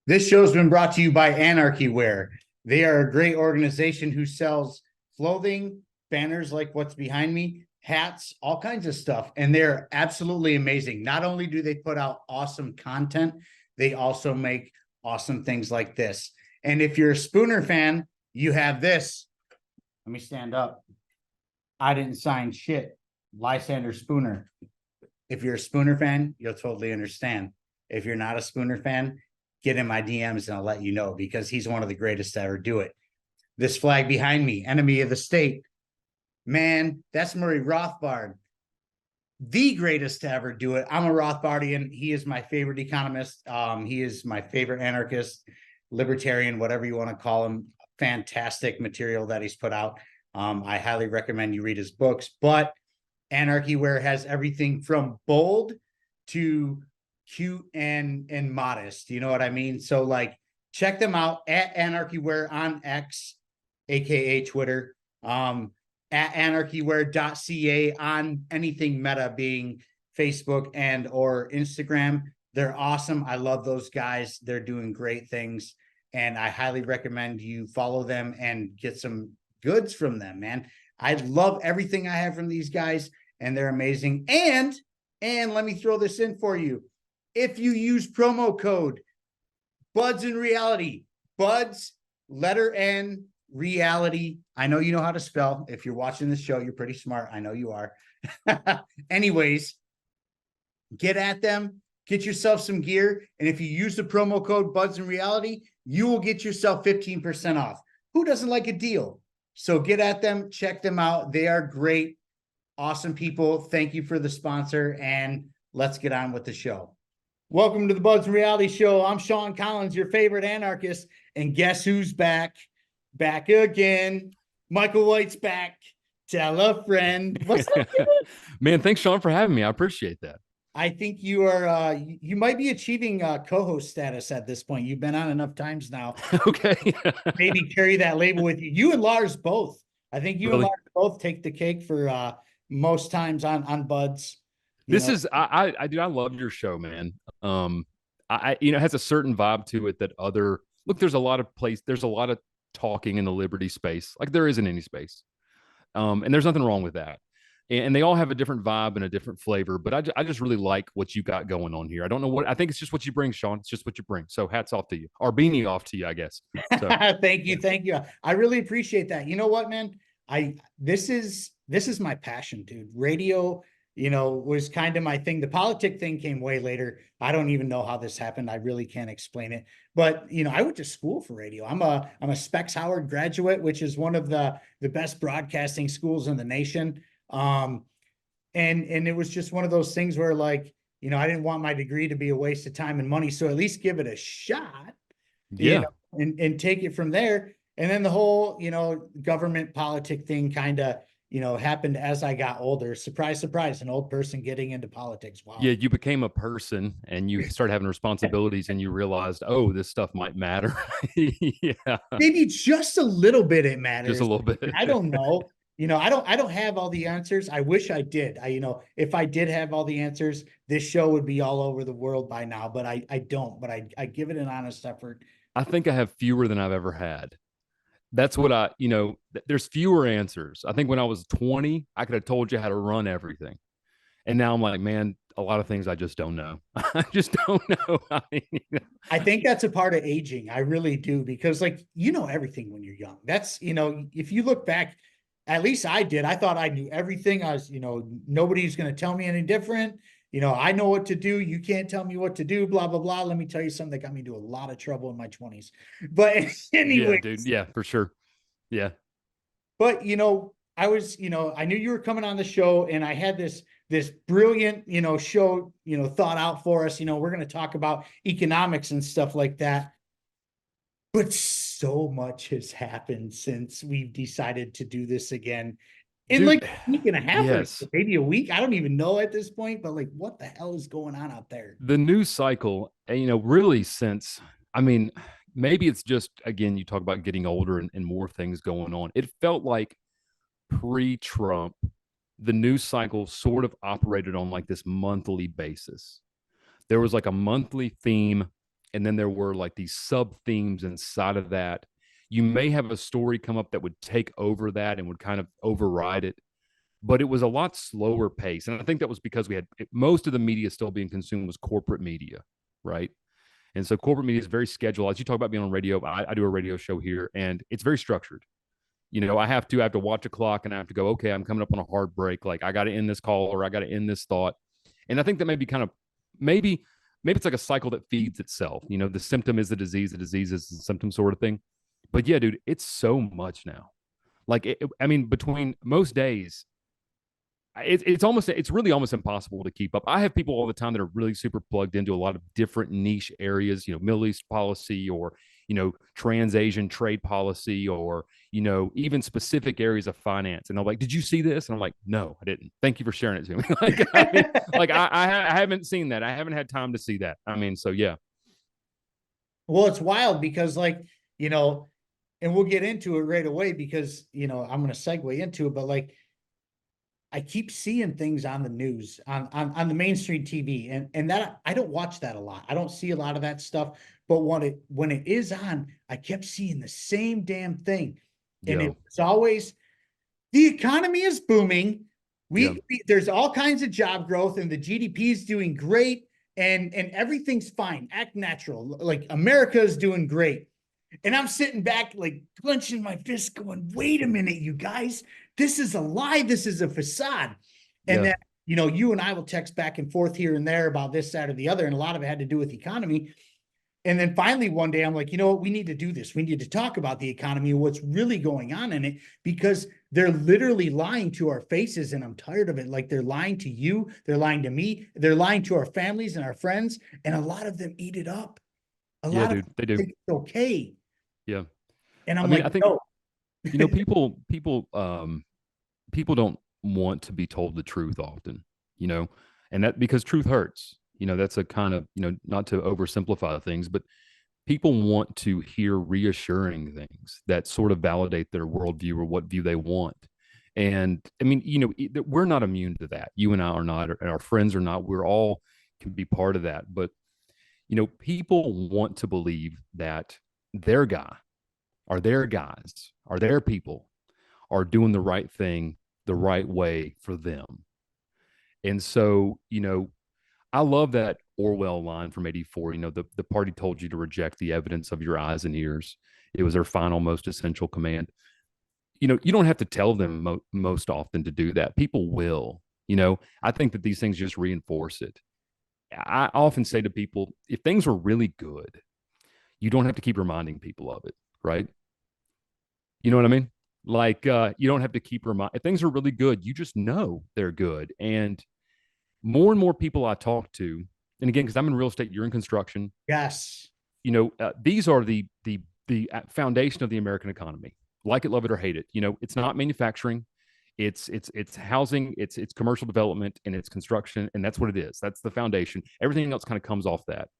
This show's been brought to you by Anarchy Wear. They are a great organization who sells clothing, banners like what's behind me, hats, all kinds of stuff. And they're absolutely amazing. Not only do they put out awesome content, they also make awesome things like this. And if you're a Spooner fan, you have this. Let me stand up. I didn't sign shit. Lysander Spooner. If you're a Spooner fan, you'll totally understand. If you're not a Spooner fan, get in my DMs and I'll let you know, because he's one of the greatest to ever do it. This flag behind me, enemy of the state. Man, that's Murray Rothbard, the greatest to ever do it. I'm a Rothbardian. He is my favorite economist. He is my favorite anarchist, libertarian, whatever you want to call him. Fantastic material that he's put out. I highly recommend you read his books, but Anarchy Wear has everything from bold to cute and modest. You know what I mean? So like, check them out at Anarchy Wear on X, aka Twitter. At anarchywear.ca on anything meta, being Facebook and or Instagram. They're awesome. I love those guys. They're doing great things, and I highly recommend you follow them and get some goods from them, man. I love everything I have from these guys, and they're amazing. And let me throw this in for you. If you use promo code BudsnReality, Buds, letter N, reality. I know you know how to spell. If you're watching this show, you're pretty smart. I know you are. Anyways, get at them, get yourself some gear. And if you use the promo code BudsnReality, you will get yourself 15% off. Who doesn't like a deal? So get at them, check them out. They are great, awesome people. Thank you for the sponsor, and let's get on with the show. Welcome to the BudsnReality Show. I'm Sean Collins, your favorite anarchist, and guess who's back? Back again. Michael White's back. Tell a friend. What's up, dude? Man, thanks, Sean, for having me. I appreciate that. I think you are, you might be achieving co-host status at this point. You've been on enough times now. Okay. Maybe carry that label with you. You and Lars both. I think you and Really? Lars both take the cake for most times on Buds. This is I do. I love your show, man. It has a certain vibe to it that there's a lot of talking in the liberty space, like there is in any space. And there's nothing wrong with that. And they all have a different vibe and a different flavor, but I just really like what you got going on here. I don't know I think it's just what you bring, Sean. It's just what you bring. So hats off to you, or beanie off to you, I guess. So, Thank you. Thank you. I really appreciate that. You know what, man? This is my passion, dude. Radio, was kind of my thing. The politic thing came way later. I don't even know how this happened. I really can't explain it. But I went to school for radio. I'm a Specs Howard graduate, which is one of the best broadcasting schools in the nation. And it was just one of those things where, like, I didn't want my degree to be a waste of time and money. So at least give it a shot. yeah. And take it from there. And then the whole, government politic thing kind of, happened as I got older. Surprise, surprise, an old person getting into politics. Wow. Yeah, you became a person and you started having responsibilities and you realized, oh, this stuff might matter. Yeah. Maybe just a little bit it matters. Just a little bit. I don't know. I don't have all the answers. I wish I did. If I did have all the answers, this show would be all over the world by now, but I don't, but I give it an honest effort. I think I have fewer than I've ever had. That's what there's fewer answers. I think when I was 20, I could have told you how to run everything. And now I'm like, man, a lot of things I just don't know. I just don't know. I think that's a part of aging. I really do, because everything when you're young. That's, if you look back, at least I did. I thought I knew everything. I was, nobody's going to tell me any different. I know what to do. You can't tell me what to do, blah, blah, blah. Let me tell you something that got me into a lot of trouble in my 20s. But anyway. Yeah, dude. Yeah, for sure. Yeah. But, I was, I knew you were coming on the show, and I had this brilliant, show, thought out for us. We're going to talk about economics and stuff like that. But so much has happened since we've decided to do this again. In Dude, like a week and a half, yes. or maybe a week. I don't even know at this point, but like, what the hell is going on out there? The news cycle, really since, maybe it's just, again, you talk about getting older and more things going on. It felt like pre-Trump, the news cycle sort of operated on like this monthly basis. There was like a monthly theme, and then there were like these sub themes inside of that. You may have a story come up that would take over that and would kind of override it, but it was a lot slower pace. And I think that was because we had most of the media still being consumed was corporate media, right? And so corporate media is very scheduled. As you talk about being on radio, I do a radio show here, and it's very structured. I have to watch a clock, and I have to go, okay, I'm coming up on a hard break. Like I got to end this call, or I got to end this thought. And I think that maybe kind of maybe maybe it's like a cycle that feeds itself. The symptom is the disease is the symptom, sort of thing. But yeah, dude, it's so much now. Like I mean, between most days, it's really almost impossible to keep up. I have people all the time that are really super plugged into a lot of different niche areas, Middle East policy, or trans-Asian trade policy, or even specific areas of finance. And they're like, did you see this? And I'm like, no, I didn't. Thank you for sharing it to me. I haven't seen that. I haven't had time to see that. I mean, so yeah. Well, it's wild because and we'll get into it right away because I'm going to segue into it, but I keep seeing things on the news, on the mainstream TV, and that I don't watch that a lot. I don't see a lot of that stuff, but when it is on, I kept seeing the same damn thing. And it's always, the economy is booming. There's all kinds of job growth, and the GDP is doing great, and everything's fine. Act natural. Like America is doing great. And I'm sitting back, like clenching my fist, going, wait a minute, you guys, this is a lie. This is a facade. And then, you and I will text back and forth here and there about this, that, or the other. And a lot of it had to do with the economy. And then finally, one day I'm like, you know what? We need to do this. We need to talk about the economy and what's really going on in it, because they're literally lying to our faces. And I'm tired of it. Like, they're lying to you. They're lying to me. They're lying to our families and our friends. And a lot of them eat it up. A lot of them they do. think it's okay. Yeah. And I think, no. People don't want to be told the truth often, and that, because truth hurts. That's a kind of, not to oversimplify things, but people want to hear reassuring things that sort of validate their worldview or what view they want. And I mean, we're not immune to that. You and I are not, and our friends are not. We're all can be part of that. But, people want to believe that their guy or their guys or their people are doing the right thing the right way for them. And so, I love that Orwell line from 84. The party told you to reject the evidence of your eyes and ears. It was their final, most essential command. You don't have to tell them most often to do that. People will. I think that these things just reinforce it. I often say to people, if things were really good, you don't have to keep reminding people of it, right? You know what I mean? Like, you don't have to keep if things are really good, you just know they're good. And more people I talk to, and again, because I'm in real estate, you're in construction. Yes. These are the foundation of the American economy. Like it, love it, or hate it. It's not manufacturing. It's housing, it's commercial development, and it's construction, and that's what it is. That's the foundation. Everything else kind of comes off that.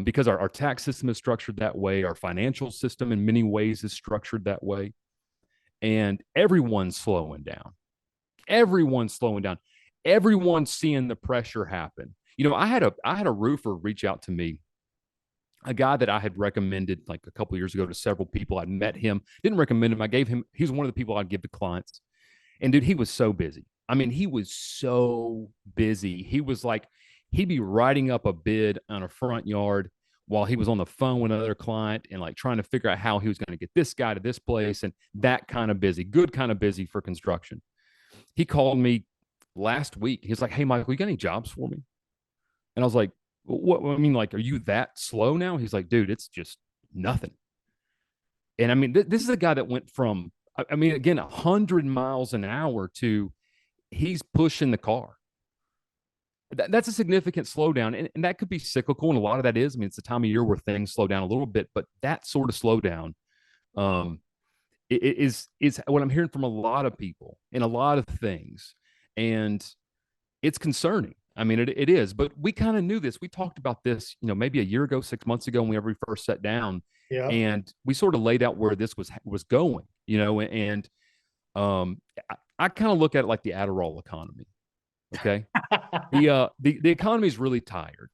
Because our tax system is structured that way. Our financial system in many ways is structured that way. And everyone's slowing down. Everyone's slowing down. Everyone's seeing the pressure happen. I had a roofer reach out to me, a guy that I had recommended like a couple of years ago to several people. I'd met him, didn't recommend him. He's one of the people I'd give to clients. And dude, he was so busy. I mean, he was so busy. He was like, he'd be writing up a bid on a front yard while he was on the phone with another client and like trying to figure out how he was going to get this guy to this place, and that kind of busy, good kind of busy for construction. He called me last week. He's like, hey, Michael, you got any jobs for me? And I was like, what? I mean, like, are you that slow now? He's like, dude, it's just nothing. And I mean, this is a guy that went from, I mean, again, 100 miles an hour to he's pushing the car. That's a significant slowdown, and that could be cyclical, and a lot of that is. I mean, it's the time of year where things slow down a little bit, but that sort of slowdown is what I'm hearing from a lot of people in a lot of things, and it's concerning. I mean, it is, but we kind of knew this. We talked about this, maybe a year ago, 6 months ago, when we first sat down, and we sort of laid out where this was going, and I kind of look at it like the Adderall economy. Okay. The economy is really tired.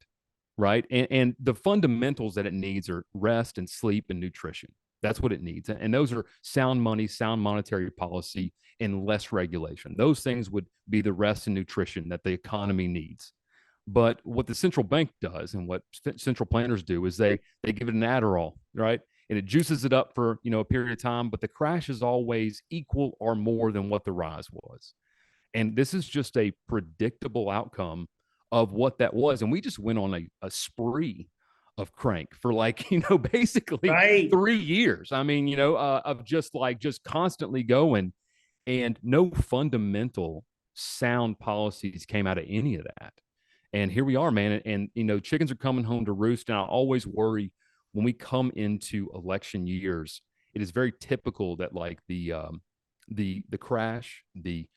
right? And the fundamentals that it needs are rest and sleep and nutrition. That's what it needs. And those are sound money, sound monetary policy, and less regulation. Those things would be the rest and nutrition that the economy needs. But what the central bank does and what central planners do is they give it an Adderall, right? And it juices it up for, a period of time, but the crash is always equal or more than what the rise was. And this is just a predictable outcome of what that was. And we just went on a spree of crank for basically Right. 3 years. I mean, of just constantly going, and no fundamental sound policies came out of any of that. And here we are, man. And chickens are coming home to roost. And I always worry when we come into election years, it is very typical that the crash, the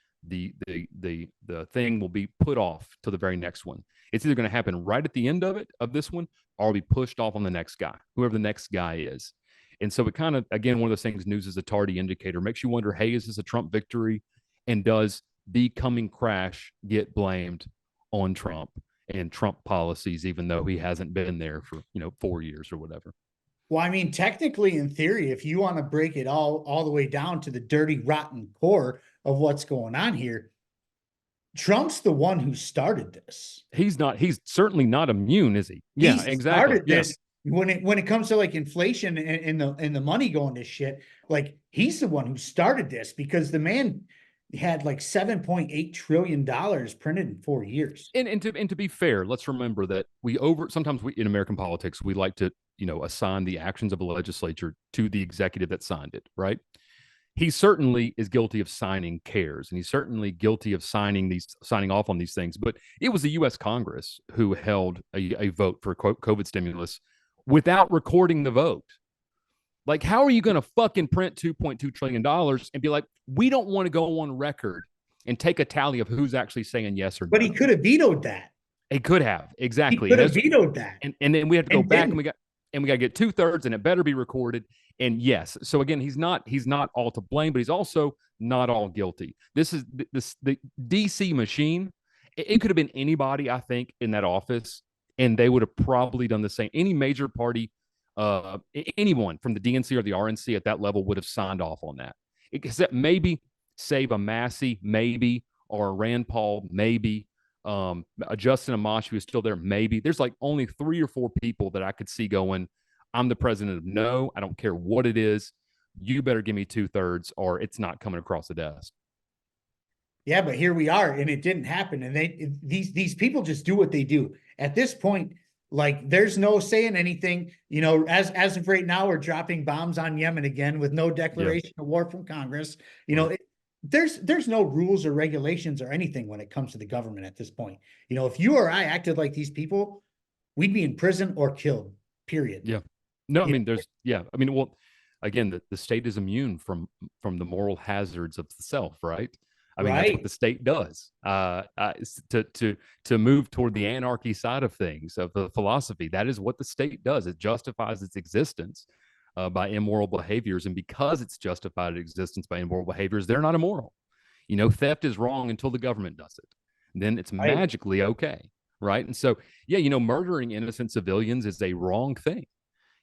thing will be put off to the very next one. It's either going to happen right at the end of this one, or be pushed off on the next guy, whoever the next guy is. And so it kind of, again, one of those things, news is a tardy indicator, makes you wonder, hey, is this a Trump victory? And does the coming crash get blamed on Trump and Trump policies, even though he hasn't been there for, 4 years or whatever? Well, I mean, technically, in theory, if you want to break it all the way down to the dirty, rotten core of what's going on here, Trump's the one who started this. He's certainly not immune, is he? He Yeah, exactly. started this when it comes to like inflation and the money going to shit. Like, he's the one who started this, because the man had like $7.8 trillion printed in 4 years. And to be fair, let's remember that sometimes in American politics, we like to, assign the actions of a legislature to the executive that signed it, right? He certainly is guilty of signing CARES, and he's certainly guilty of signing off on these things. But it was the U.S. Congress who held a vote for COVID stimulus without recording the vote. Like, how are you going to fucking print $2.2 trillion and be like, we don't want to go on record and take a tally of who's actually saying yes or no? But he could have vetoed that. He could have, exactly. He could have vetoed that. And then we have to go back and we got to get 2/3, and it better be recorded. And yes, so again, he's not all to blame, but he's also not all guilty. This is the DC machine. It could have been anybody, I think, in that office, and they would have probably done the same. Any major party, anyone from the DNC or the RNC at that level would have signed off on that. Except maybe save a Massey, maybe, or a Rand Paul, maybe, a Justin Amash, who is still there, maybe. There's like only 3 or 4 people that I could see going, I'm the president of no, I don't care what it is. You better give me 2/3 or it's not coming across the desk. Yeah, but here we are, and it didn't happen. And these people just do what they do. At this point, like, there's no saying anything. As of right now, we're dropping bombs on Yemen again with no declaration of war from Congress. There's no rules or regulations or anything when it comes to the government at this point. If you or I acted like these people, we'd be in prison or killed, period. Yeah. No, I mean, well, again, the state is immune from the moral hazards of the self, right? I mean, that's what the state does. To move toward the anarchy side of things, of the philosophy, that is what the state does. It justifies its existence by immoral behaviors, and because it's justified its existence by immoral behaviors, they're not immoral. Theft is wrong until the government does it, and then it's magically okay, right? And so, murdering innocent civilians is a wrong thing,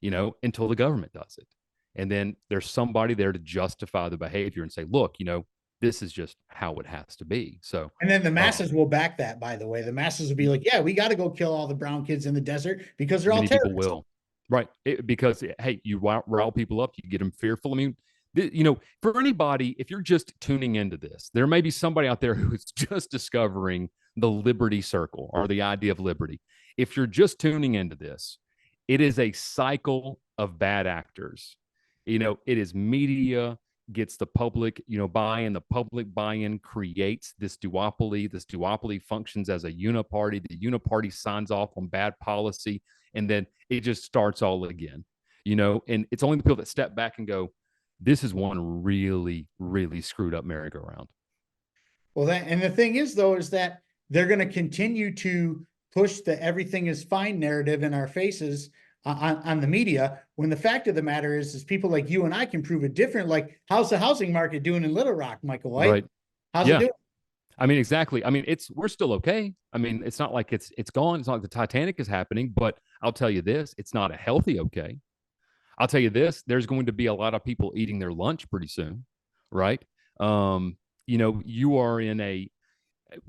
until the government does it. And then there's somebody there to justify the behavior and say, look, this is just how it has to be. So, and then the masses will back that, by the way. The masses will be like, yeah, we got to go kill all the brown kids in the desert because they're all terrorists. People will. Right. Because, hey, you rile people up, you get them fearful. I mean, for anybody, if you're just tuning into this, there may be somebody out there who's just discovering the liberty circle or the idea of liberty. If you're just tuning into this, it is a cycle of bad actors. It is media gets the public, buy-in. The public buy-in creates this duopoly. This duopoly functions as a uniparty. The uniparty signs off on bad policy, and then it just starts all again. And it's only the people that step back and go, this is one really, really screwed up merry-go-round. Well, and the thing is, though, is that they're going to continue to push the everything is fine narrative in our faces on the media, when the fact of the matter is people like you and I can prove it different. Like, how's the housing market doing in Little Rock, Michael White? Right. How's it doing? I mean, exactly. I mean, we're still okay. I mean, it's not like it's gone. It's not like the Titanic is happening, but I'll tell you this, it's not a healthy okay. I'll tell you this, there's going to be a lot of people eating their lunch pretty soon, right? Um, you are in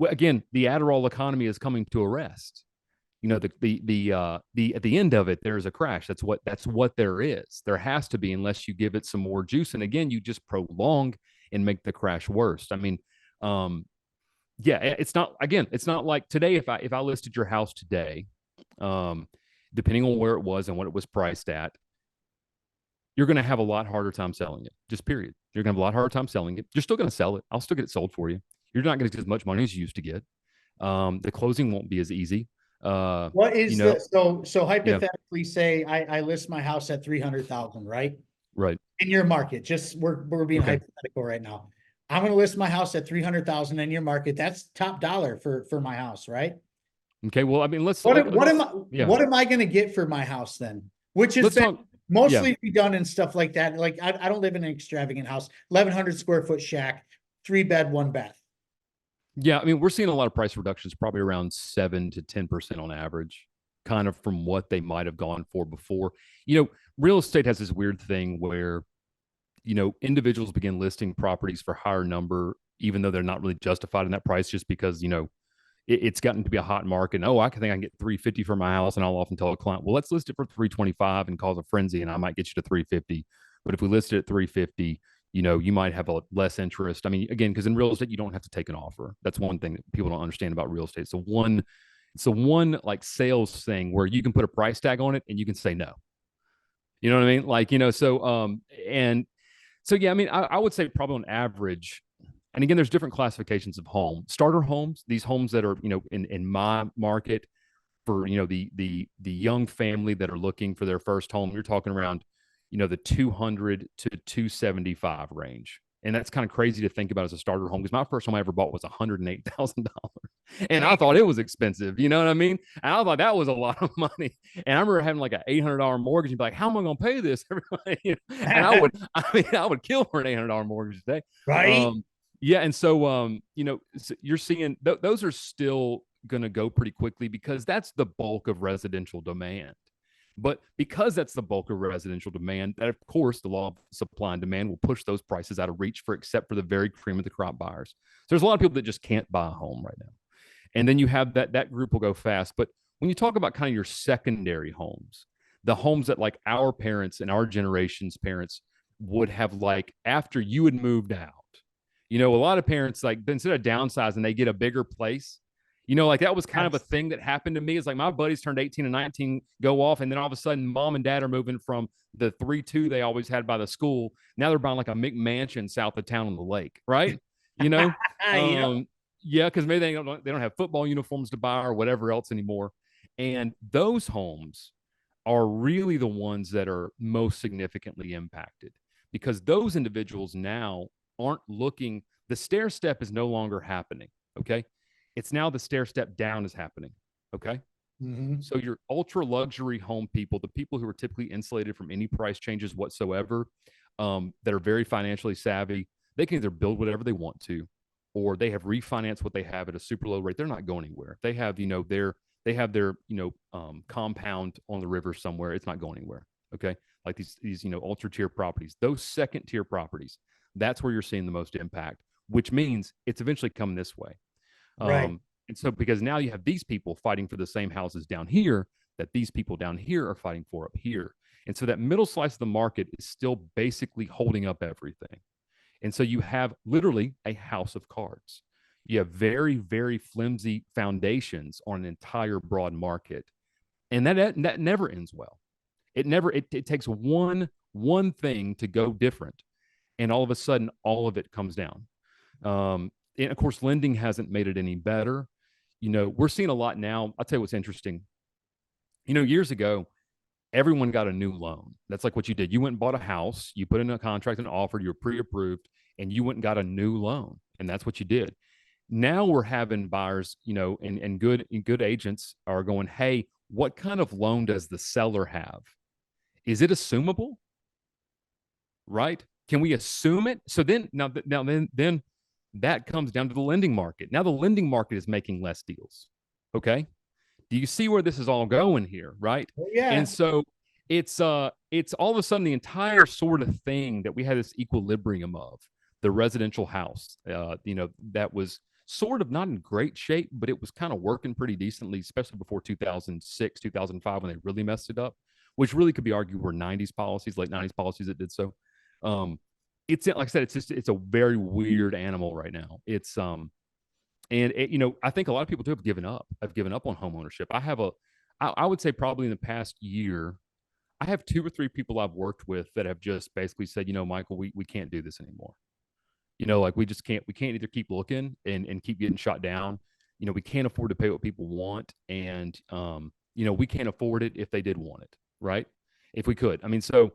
again, the Adderall economy is coming to a rest. The at the end of it, there's a crash. That's what there is. There has to be, unless you give it some more juice. And again, you just prolong and make the crash worse. I mean, um, yeah, it's not like today. If I listed your house today, um, depending on where it was and what it was priced at, you're going to have a lot harder time selling it. Just period. You're going to have a lot harder time selling it. You're still going to sell it. I'll still get it sold for you. You're not going to get as much money as you used to get. The closing won't be as easy. What You is know, so yeah, hypothetically say I list my house at 300,000, right? right. In your market, just we're being Okay. hypothetical right now. I'm gonna list my house at 300,000 in your market. That's top dollar for my house, right? Okay. Well, I mean, yeah, What am I gonna get for my house then? Which has let's been talk. Yeah. mostly redone and stuff like that. Like I don't live in an extravagant house, 1,100 square foot shack, 3 bed, 1 bath. Yeah. I mean, we're seeing a lot of price reductions, probably around 7 to 10% on average, kind of from what they might have gone for before. Real estate has this weird thing where individuals begin listing properties for higher number, even though they're not really justified in that price, just because it's gotten to be a hot market. And, I think I can get 350 for my house, and I'll often tell a client, well, let's list it for 325 and cause a frenzy, and I might get you to 350. But if we list it at 350, you might have a less interest. I mean, again, because in real estate, you don't have to take an offer. That's one thing that people don't understand about real estate. It's a one like sales thing where you can put a price tag on it and you can say no. You know what I mean? Like, so yeah, I mean, I would say probably on average, and again, there's different classifications of home. Starter homes, these homes that are, in my market for, the young family that are looking for their first home, you're talking around, the 200 to 275 range. And that's kind of crazy to think about as a starter home, because my first home I ever bought was $108,000. And I thought it was expensive. You know what I mean? And I thought that was a lot of money. And I remember having like an $800 mortgage and be like, how am I going to pay this? Everybody, and I would kill for an $800 mortgage today. Right? Yeah. And so, you're seeing those are still going to go pretty quickly because that's the bulk of residential demand. But because that's the bulk of residential demand, that of course the law of supply and demand will push those prices out of reach except for the very cream of the crop buyers. So there's a lot of people that just can't buy a home right now. And then you have that group will go fast. But when you talk about kind of your secondary homes, the homes that like our parents and our generation's parents would have, like after you had moved out, a lot of parents, like instead of downsizing, they get a bigger place. Like that was kind of a Yes. thing that happened to me. It's like my buddies turned 18 and 19, go off, and then all of a sudden, mom and dad are moving from the 3-2 they always had by the school. Now they're buying like a McMansion south of town on the lake, right? You know, Yep. yeah, because maybe they don't have football uniforms to buy or whatever else anymore. And those homes are really the ones that are most significantly impacted because those individuals now aren't looking. The stair step is no longer happening. Okay, it's now the stair step down is happening. Okay. Mhm. So your ultra luxury home people, the people who are typically insulated from any price changes whatsoever, that are very financially savvy, they can either build whatever they want to, or they have refinanced what they have at a super low rate. They're not going anywhere. They have, their compound on the river somewhere. It's not going anywhere. Okay, like these ultra tier properties, those second tier properties, that's where you're seeing the most impact. Which means it's eventually coming this way. Right. And so because now you have these people fighting for the same houses down here that these people down here are fighting for up here. And so that middle slice of the market is still basically holding up everything. And so you have literally a house of cards. You have very, very flimsy foundations on an entire broad market. And that never ends well. It takes one thing to go different. And all of a sudden, all of it comes down. And of course, lending hasn't made it any better. We're seeing a lot now. I'll tell you what's interesting. Years ago, everyone got a new loan. That's like what you did. You went and bought a house, you put in a contract and offered, you were pre-approved, and you went and got a new loan. And that's what you did. Now we're having buyers, and good agents are going, hey, what kind of loan does the seller have? Is it assumable? Right? Can we assume it? So then That comes down to the lending market. Now the lending market is making less deals. Okay. Do you see where this is all going here? Right. Oh, yeah. And so it's all of a sudden the entire sort of thing that we had this equilibrium of the residential house, that was sort of not in great shape, but it was kind of working pretty decently, especially before 2006, 2005, when they really messed it up, which really could be argued were 90s policies, late 90s policies that did so. It's like I said, it's a very weird animal right now. I think a lot of people too have given up. I've given up on home ownership. I would say probably in the past year, I have 2 or 3 people I've worked with that have just basically said, Michael, we can't do this anymore. Like we can't either keep looking and keep getting shot down. We can't afford to pay what people want. And, we can't afford it if they did want it. Right. If we could. I mean, so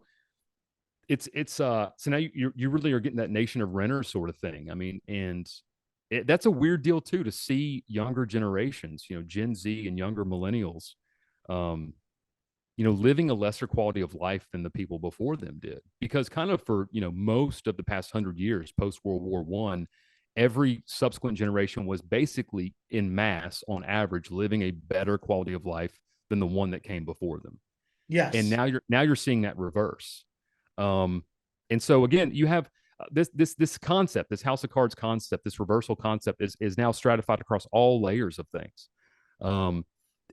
so now you really are getting that nation of renters sort of thing. I mean, and that's a weird deal too, to see younger generations, Gen Z and younger millennials, living a lesser quality of life than the people before them did. Because kind of for, most of the past 100 years, post World War I, every subsequent generation was basically in mass, on average, living a better quality of life than the one that came before them. And Yes. now you're seeing that reverse. And so again, you have this concept, this house of cards concept, this reversal concept is now stratified across all layers of things.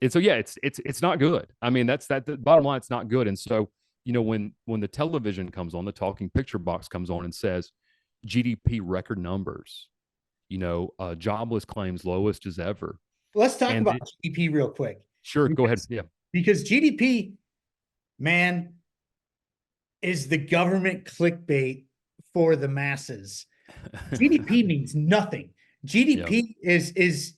And so, yeah, it's not good. I mean, that's the bottom line. It's not good. And so, when the television comes on, the talking picture box comes on and says GDP record numbers, jobless claims lowest as ever. Let's talk And about GDP real quick. sure, go ahead. Yeah. Because GDP, man, is the government clickbait for the masses. GDP means nothing. GDP is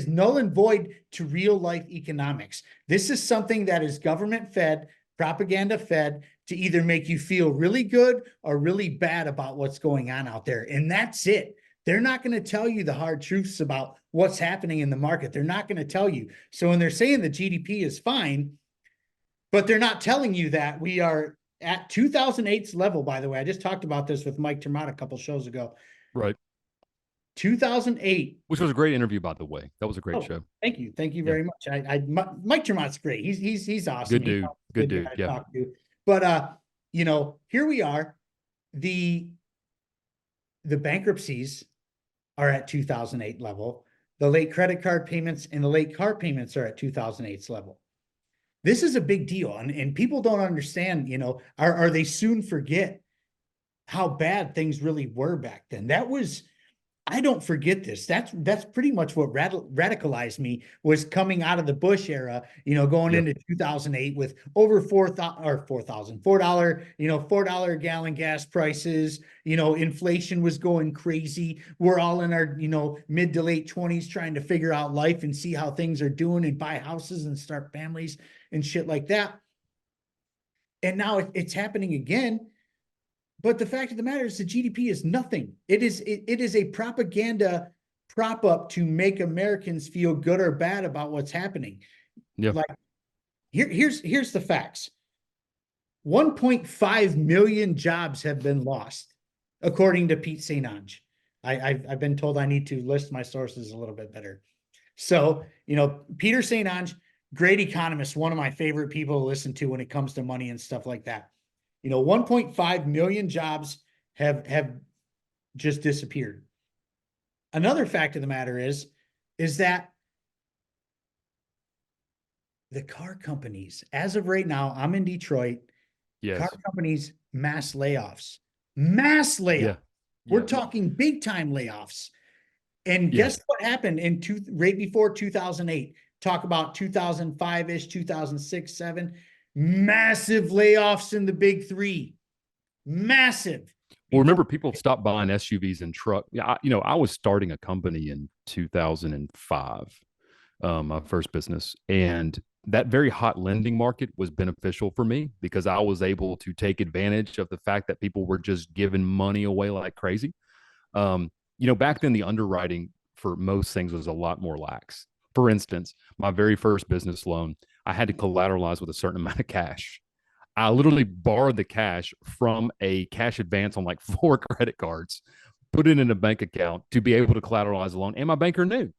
null and void to real life economics. This is something that is government fed, propaganda fed, to either make you feel really good or really bad about what's going on out there. And that's it. They're not going to tell you the hard truths about what's happening in the market. They're not going to tell you. So when they're saying the GDP is fine, but they're not telling you that we are at 2008's level, by the way. I just talked about this with Mike Termott a couple shows ago. Right. 2008. Which was a great interview, by the way. That was a great show. Thank you. Thank you very much. Mike Termott's great. He's awesome. Good dude. Good dude. Yeah. Talk to. But here we are. The bankruptcies are at 2008 level. The late credit card payments and the late car payments are at 2008's level. This is a big deal. And people don't understand, are they soon forget how bad things really were back then. I don't forget this. That's pretty much what radicalized me, was coming out of the Bush era, going into 2008 with over $4 a gallon gas prices. Inflation was going crazy. We're all in our, mid to late 20s trying to figure out life and see how things are doing and buy houses and start families and shit like that. And now it's happening again. But the fact of the matter is the GDP is nothing. It is a propaganda prop up to make Americans feel good or bad about what's happening. Yeah. Like here's the facts. 1.5 million jobs have been lost, according to Pete St. Onge. I've been told I need to list my sources a little bit better. So, Peter St. Onge, great economist, one of my favorite people to listen to when it comes to money and stuff like that. 1.5 million jobs have just disappeared. Another fact of the matter is that the car companies, as of right now, I'm in Detroit. Yes. Car companies, mass layoffs. Yeah. We're talking big time layoffs. And guess what happened right before 2008? Talk about 2005-ish, 2006, 2007. Massive layoffs in the big three. Massive. Well, remember, people stopped buying SUVs and trucks. Yeah, I was starting a company in 2005, my first business, and that very hot lending market was beneficial for me because I was able to take advantage of the fact that people were just giving money away like crazy. Back then the underwriting for most things was a lot more lax. For instance, my very first business loan, I had to collateralize with a certain amount of cash. I literally borrowed the cash from a cash advance on like 4 credit cards put it in a bank account to be able to collateralize a loan. And my banker knew.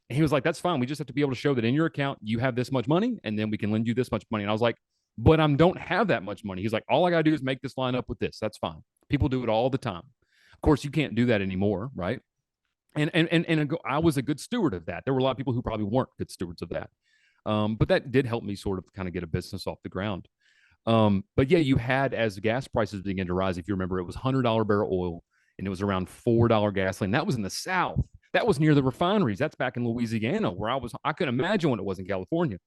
And he was like, that's fine. We just have to be able to show that in your account, you have this much money, and then we can lend you this much money. And I was like, but I don't have that much money. He's like, all I got to do is make this line up with this. That's fine. People do it all the time. Of course, you can't do that anymore, right? And I was a good steward of that. There were a lot of people who probably weren't good stewards of that. But that did help me sort of kind of get a business off the ground. But yeah, you had, as gas prices began to rise, if you remember, it was $100 barrel oil and it was around $4 gasoline. That was in the South. That was near the refineries. That's back in Louisiana, where I couldn't imagine what it was in California.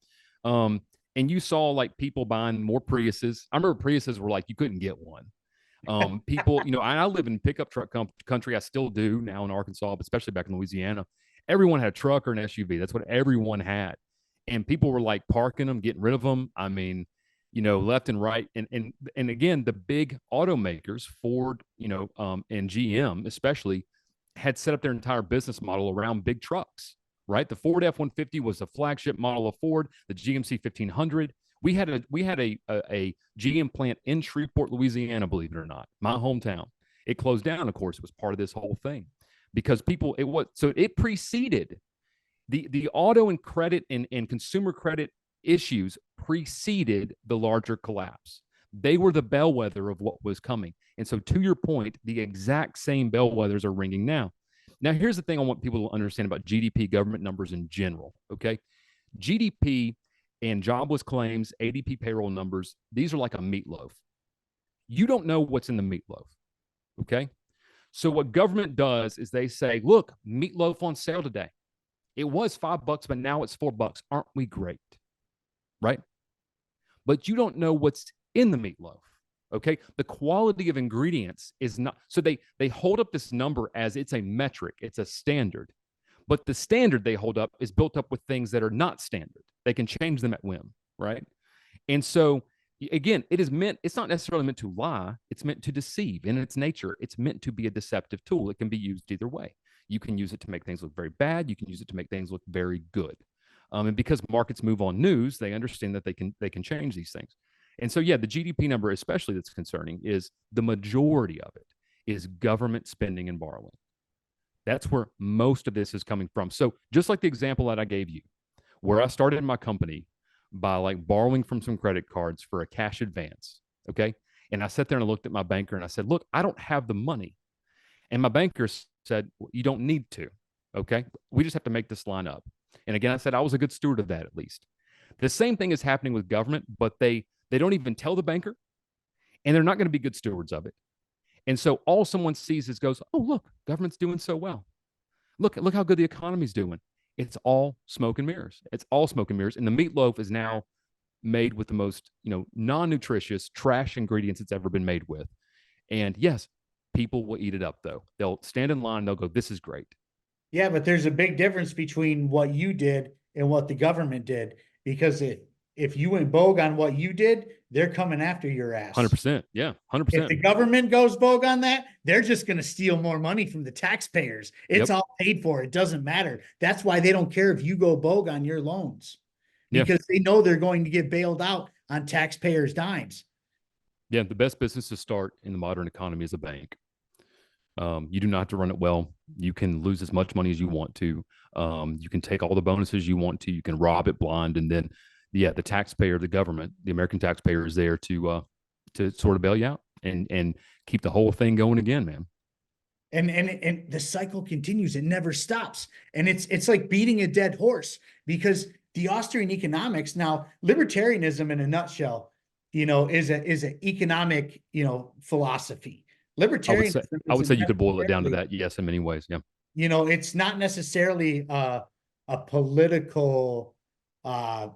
Um, and you saw like people buying more Priuses. I remember Priuses were like, you couldn't get one. People, I live in pickup truck country. I still do now in Arkansas, but especially back in Louisiana. Everyone had a truck or an SUV. That's what everyone had. And people were like parking them, getting rid of them. I mean, left and right. And again, the big automakers, Ford, and GM especially, had set up their entire business model around big trucks, right? The Ford F-150 was the flagship model of Ford, the GMC 1500. We had a GM plant in Shreveport, Louisiana, believe it or not, my hometown. It closed down, of course. It was part of this whole thing because it preceded the auto and credit and consumer credit issues preceded the larger collapse. They were the bellwether of what was coming. And so, to your point, the exact same bellwethers are ringing now. Now, here's the thing I want people to understand about GDP, government numbers in general. Okay. GDP and jobless claims, ADP payroll numbers, these are like a meatloaf. You don't know what's in the meatloaf. Okay. So, what government does is they say, look, meatloaf on sale today. It was $5, but now it's $4. Aren't we great? Right? But you don't know what's in the meatloaf. Okay. The quality of ingredients is not, so they hold up this number as it's a metric, it's a standard. But the standard they hold up is built up with things that are not standard. They can change them at whim, right? And so again, it's not necessarily meant to lie, it's meant to deceive. In its nature, it's meant to be a deceptive tool. It can be used either way. You can use it to make things look very bad, you can use it to make things look very good. And because markets move on news, they understand that they can change these things. And so, yeah, the GDP number, especially that's concerning, is the majority of it is government spending and borrowing. That's where most of this is coming from. So just like the example that I gave you, where I started my company by like borrowing from some credit cards for a cash advance. Okay. And I sat there and I looked at my banker and I said, look, I don't have the money. And my banker said, well, you don't need to. Okay. We just have to make this line up. And again, I said I was a good steward of that at least. The same thing is happening with government, but they don't even tell the banker, and they're not going to be good stewards of it. And so all someone sees is goes, oh, look, government's doing so well. Look how good the economy's doing. It's all smoke and mirrors. It's all smoke and mirrors. And the meatloaf is now made with the most, non-nutritious trash ingredients it's ever been made with. And yes, people will eat it up though. They'll stand in line. They'll go, this is great. Yeah, but there's a big difference between what you did and what the government did, because if you went bogue on what you did, they're coming after your ass. 100%. Yeah, If 100%. the government goes bogue on that, they're just going to steal more money from the taxpayers. It's all paid for. It doesn't matter. That's why they don't care if you go bogue on your loans, because they know they're going to get bailed out on taxpayers' dimes. Yeah, the best business to start in the modern economy is a bank. You do not have to run it well. You can lose as much money as you want to. You can take all the bonuses you want to. You can rob it blind, and then, the taxpayer, the government, the American taxpayer is there to sort of bail you out and keep the whole thing going again, man. And the cycle continues. It never stops. And it's like beating a dead horse, because the Austrian economics, now libertarianism in a nutshell, is an economic, philosophy. Libertarianism, I would say you could boil it down to that. Yes, in many ways. Yeah. It's not necessarily a political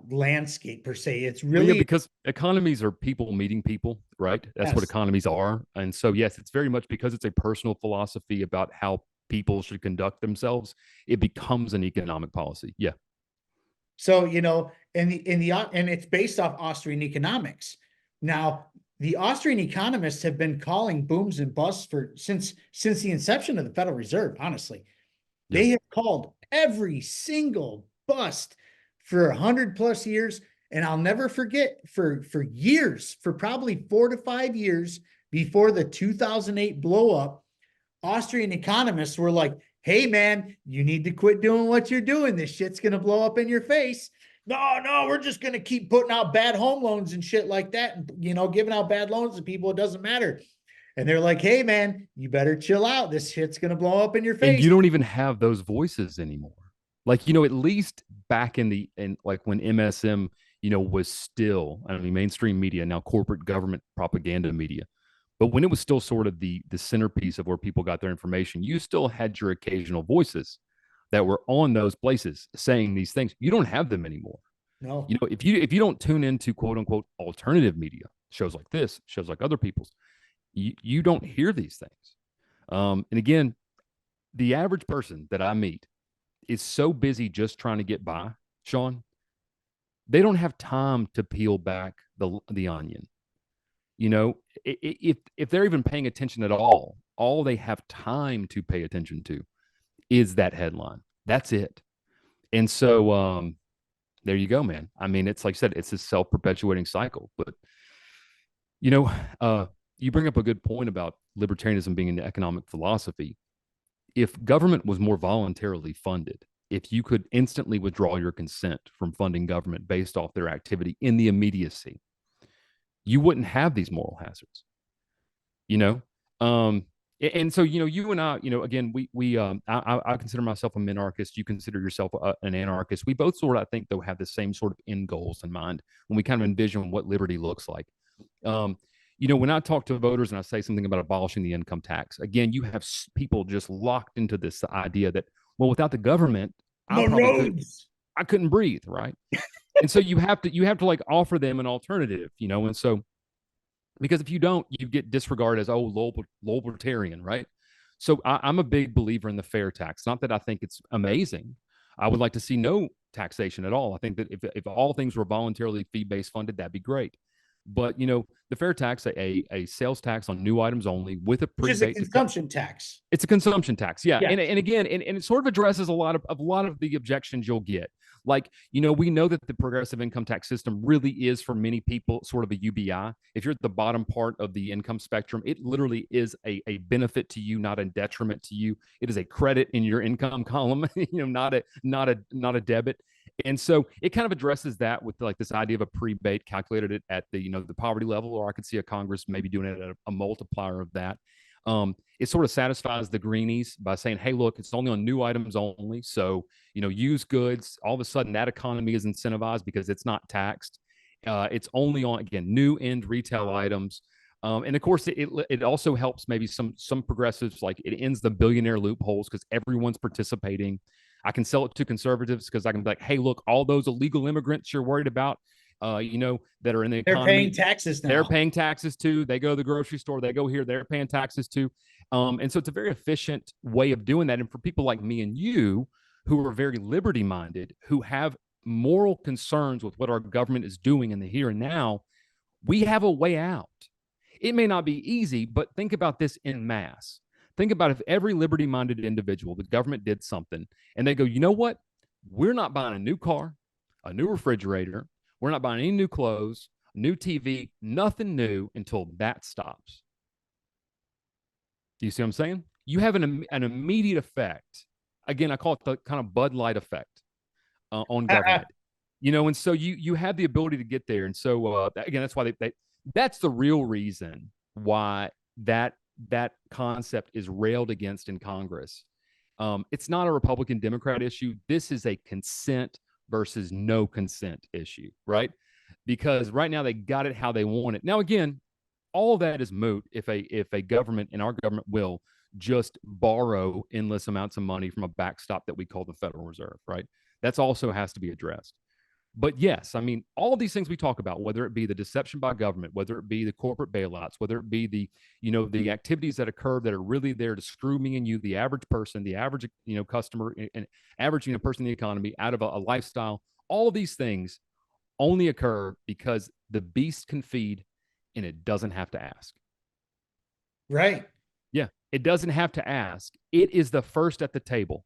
landscape per se. It's really because economies are people meeting people, right? That's what economies are. And so, yes, it's very much because it's a personal philosophy about how people should conduct themselves. It becomes an economic policy. Yeah. So, and it's based off Austrian economics. Now, the Austrian economists have been calling booms and busts since the inception of the Federal Reserve. Honestly, they have called every single bust for 100+ years. And I'll never forget, for years, for probably 4 to 5 years before the 2008 blow up, Austrian economists were like, hey, man, you need to quit doing what you're doing. This shit's going to blow up in your face. No, we're just going to keep putting out bad home loans and shit like that. And, giving out bad loans to people. It doesn't matter. And they're like, hey, man, you better chill out. This shit's going to blow up in your And face. you don't even have those voices anymore. Like, at least back in like when MSM, was still, I mean, mainstream media, now corporate government propaganda media. But when it was still sort of the centerpiece of where people got their information, you still had your occasional voices that were on those places saying these things. You don't have them anymore. No. If you don't tune into quote unquote alternative media, shows like this, shows like other people's, you don't hear these things. And again, the average person that I meet is so busy just trying to get by, Sean. They don't have time to peel back the onion. If they're even paying attention at all they have time to pay attention to is that headline. That's it. And so there you go, man. I mean, it's like I said, it's a self-perpetuating cycle. But you bring up a good point about libertarianism being an economic philosophy. If government was more voluntarily funded, if you could instantly withdraw your consent from funding government based off their activity in the immediacy, you wouldn't have these moral hazards. And so you and I, again, I consider myself a minarchist. You consider yourself an anarchist. We both sort of, I think, though, have the same sort of end goals in mind when we kind of envision what liberty looks like. When I talk to voters and I say something about abolishing the income tax, again, you have people just locked into this idea that, well, without the government, I couldn't breathe, right? And so you have to like offer them an alternative, and so because if you don't, you get disregarded as libertarian, right? So I'm a big believer in the fair tax. Not that I think it's amazing. I would like to see no taxation at all. I think that if all things were voluntarily fee-based funded, that'd be great. But the fair tax, a sales tax on new items only with a which is a consumption tax. It's a consumption tax, yeah. And again, and it sort of addresses a lot of the objections you'll get. Like, we know that the progressive income tax system really is for many people sort of a UBI. If you're at the bottom part of the income spectrum, it literally is a benefit to you, not a detriment to you. It is a credit in your income column, not a debit. And so it kind of addresses that with like this idea of a pre-bate calculated at the the poverty level, or I could see a Congress maybe doing it at a multiplier of that. It sort of satisfies the greenies by saying, hey, look, it's only on new items only. So, used goods, all of a sudden that economy is incentivized because it's not taxed. It's only on, again, new end retail items. And of course, it also helps maybe some progressives, like it ends the billionaire loopholes because everyone's participating. I can sell it to conservatives because I can be like, hey, look, all those illegal immigrants you're worried about, that are in the economy. They're paying taxes now. They're paying taxes too. They go to the grocery store. They go here. They're paying taxes too. And so it's a very efficient way of doing that. And for people like me and you, who are very liberty-minded, who have moral concerns with what our government is doing in the here and now, we have a way out. It may not be easy, but think about this en masse. Think about if every liberty-minded individual, the government did something, and they go, you know what? We're not buying a new car, a new refrigerator. We're not buying any new clothes, new TV, nothing new until that stops. Do you see what I'm saying? You have an immediate effect. Again, I call it the kind of Bud Light effect on government. And so you have the ability to get there. And so again, that's why that's the real reason why that concept is railed against in Congress. It's not a Republican Democrat issue. This is a consent versus no consent issue, right? Because right now they got it how they want it. Now, again, all of that is moot if a government, and our government will just borrow endless amounts of money from a backstop that we call the Federal Reserve, right? That's also has to be addressed. But yes, I mean, all of these things we talk about, whether it be the deception by government, whether it be the corporate bailouts, whether it be the activities that occur that are really there to screw me and you, the average person, the average, customer, and average, person in the economy out of a lifestyle, all of these things only occur because the beast can feed and it doesn't have to ask. Right. Yeah. It doesn't have to ask. It is the first at the table.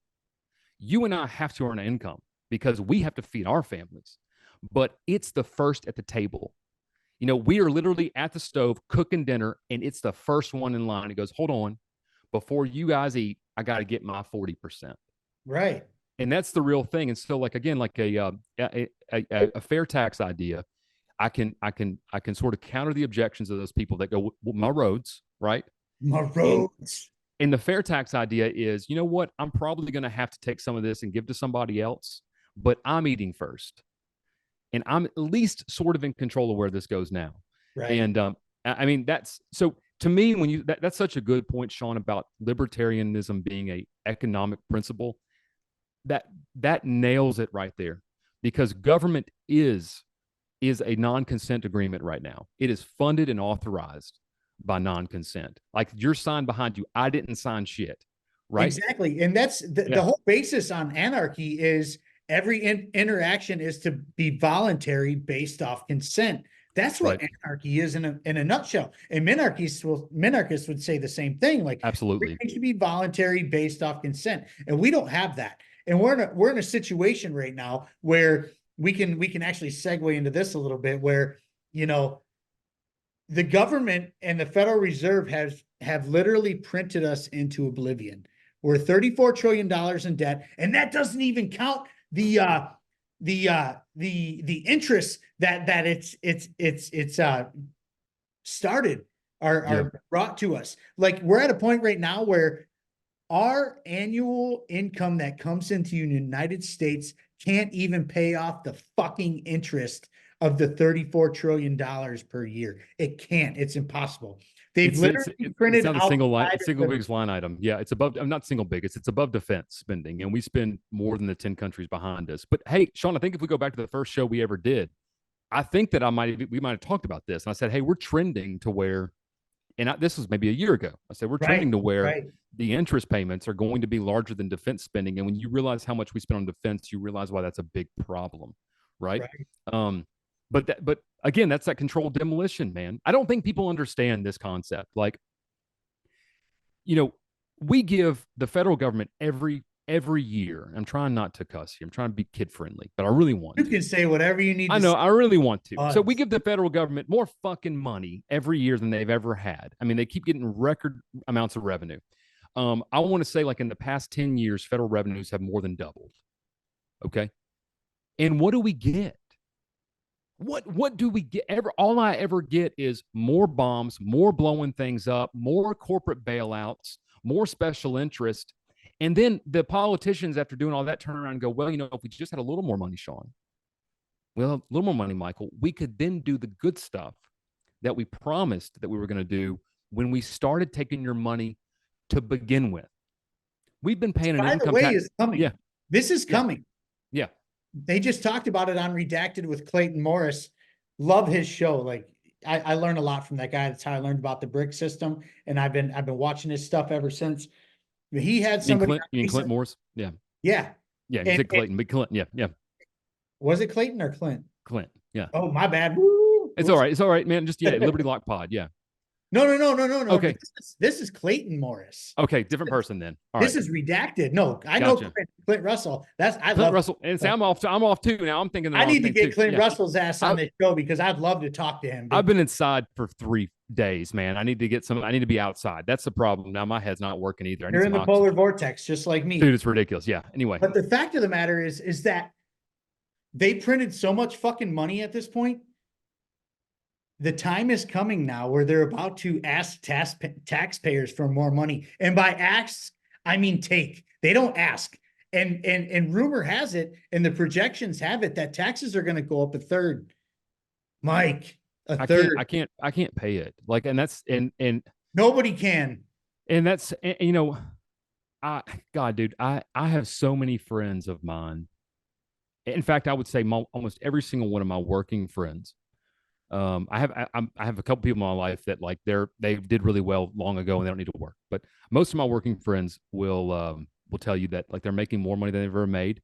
You and I have to earn an income because we have to feed our families, but it's the first at the table. We are literally at the stove cooking dinner and it's the first one in line. It goes, hold on, before you guys eat, I got to get my 40%. Right. And that's the real thing. And so, like, again, like a fair tax idea, I can sort of counter the objections of those people that go, well, my roads, right? My And roads. and the fair tax idea is, you know what? I'm probably going to have to take some of this and give to somebody else, but I'm eating first, and I'm at least sort of in control of where this goes now. Right. And I mean, that's so to me when that's such a good point, Sean, about libertarianism being a economic principle. That nails it right there, because government is a non-consent agreement right now. It is funded and authorized by non-consent. Like, your sign behind you, I didn't sign shit, right? Exactly. And that's the whole basis on anarchy is every interaction is to be voluntary based off consent. That's what Right. anarchy is in a nutshell. And minarchists would say the same thing. Like, Absolutely. everything should be voluntary based off consent. And we don't have that. And we're in a situation right now where we can actually segue into this a little bit, where, you know, the government and the Federal Reserve have literally printed us into oblivion. We're $34 trillion in debt, and that doesn't even count the interest that it's started are brought to us. Like, we're at a point right now where our annual income that comes into the United States can't even pay off the fucking interest of the $34 trillion per year. It can't. It's impossible. They've literally printed it's not out the single biggest line item. Yeah, it's above. I'm not single biggest. It's above defense spending, and we spend more than the 10 countries behind us. But hey, Sean, I think if we go back to the first show we ever did, I think that we might have talked about this, and I said, hey, we're trending to where, and this was maybe a year ago. I said we're trending to where the interest payments are going to be larger than defense spending, and when you realize how much we spend on defense, you realize why that's a big problem, right? But again, that's that controlled demolition, man. I don't think people understand this concept. Like, you know, we give the federal government every year. I'm trying not to cuss here. I'm trying to be kid friendly, but I really want to. You can say whatever you need to I know, say. I really want to. So we give the federal government more fucking money every year than they've ever had. I mean, they keep getting record amounts of revenue. I want to say, like, in the past 10 years, federal revenues have more than doubled. Okay. And what do we get? What do we get? All I ever get is more bombs, more blowing things up, more corporate bailouts, more special interest. And then the politicians, after doing all that, turn around and go, well, you know, if we just had a little more money, Sean, well, a little more money, Michael, we could then do the good stuff that we promised that we were going to do when we started taking your money to begin with. We've been paying an income tax. Is coming. Yeah. This is coming. Yeah. They just talked about it on Redacted with Clayton Morris. Love his show. Like, I learned a lot from that guy. That's how I learned about the brick system. And I've been watching his stuff ever since. He had somebody. Clint Morris? Yeah. Yeah. Yeah. He said Clayton, but Clint. Yeah. Yeah. Was it Clayton or Clint? Clint. Yeah. Oh, my bad. Woo. It's all right. It's all right, man. Just, Liberty Lock Pod. Yeah. No. Okay. This is Clayton Morris. Okay, different person then. This is Redacted. No, I know Clint Russell. I love Russell. And say I'm off too now. I'm thinking I need to get Clint Russell's ass on this show because I'd love to talk to him. I've been inside for 3 days, man. I need to be outside. That's the problem. Now my head's not working either. You're in the polar vortex, just like me. Dude, it's ridiculous. Yeah. Anyway. But the fact of the matter is that they printed so much fucking money at this point. The time is coming now where they're about to ask taxpayers for more money. And by ask, I mean take. They don't ask. And rumor has it, and the projections have it, that taxes are going to go up a third. Mike, a third. I can't pay it. Like, and that's and nobody can. And that's, you know, God, dude, I have so many friends of mine. In fact, I would say almost every single one of my working friends. I have a couple people in my life that, like, they did really well long ago and they don't need to work. But most of my working friends will tell you that, like, they're making more money than they've ever made,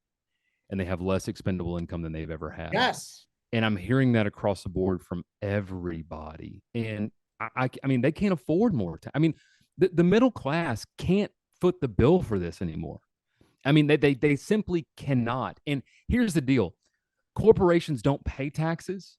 and they have less expendable income than they've ever had. Yes. And I'm hearing that across the board from everybody. And I mean, they can't afford more time. I mean, the middle class can't foot the bill for this anymore. I mean, they simply cannot. And here's the deal: corporations don't pay taxes.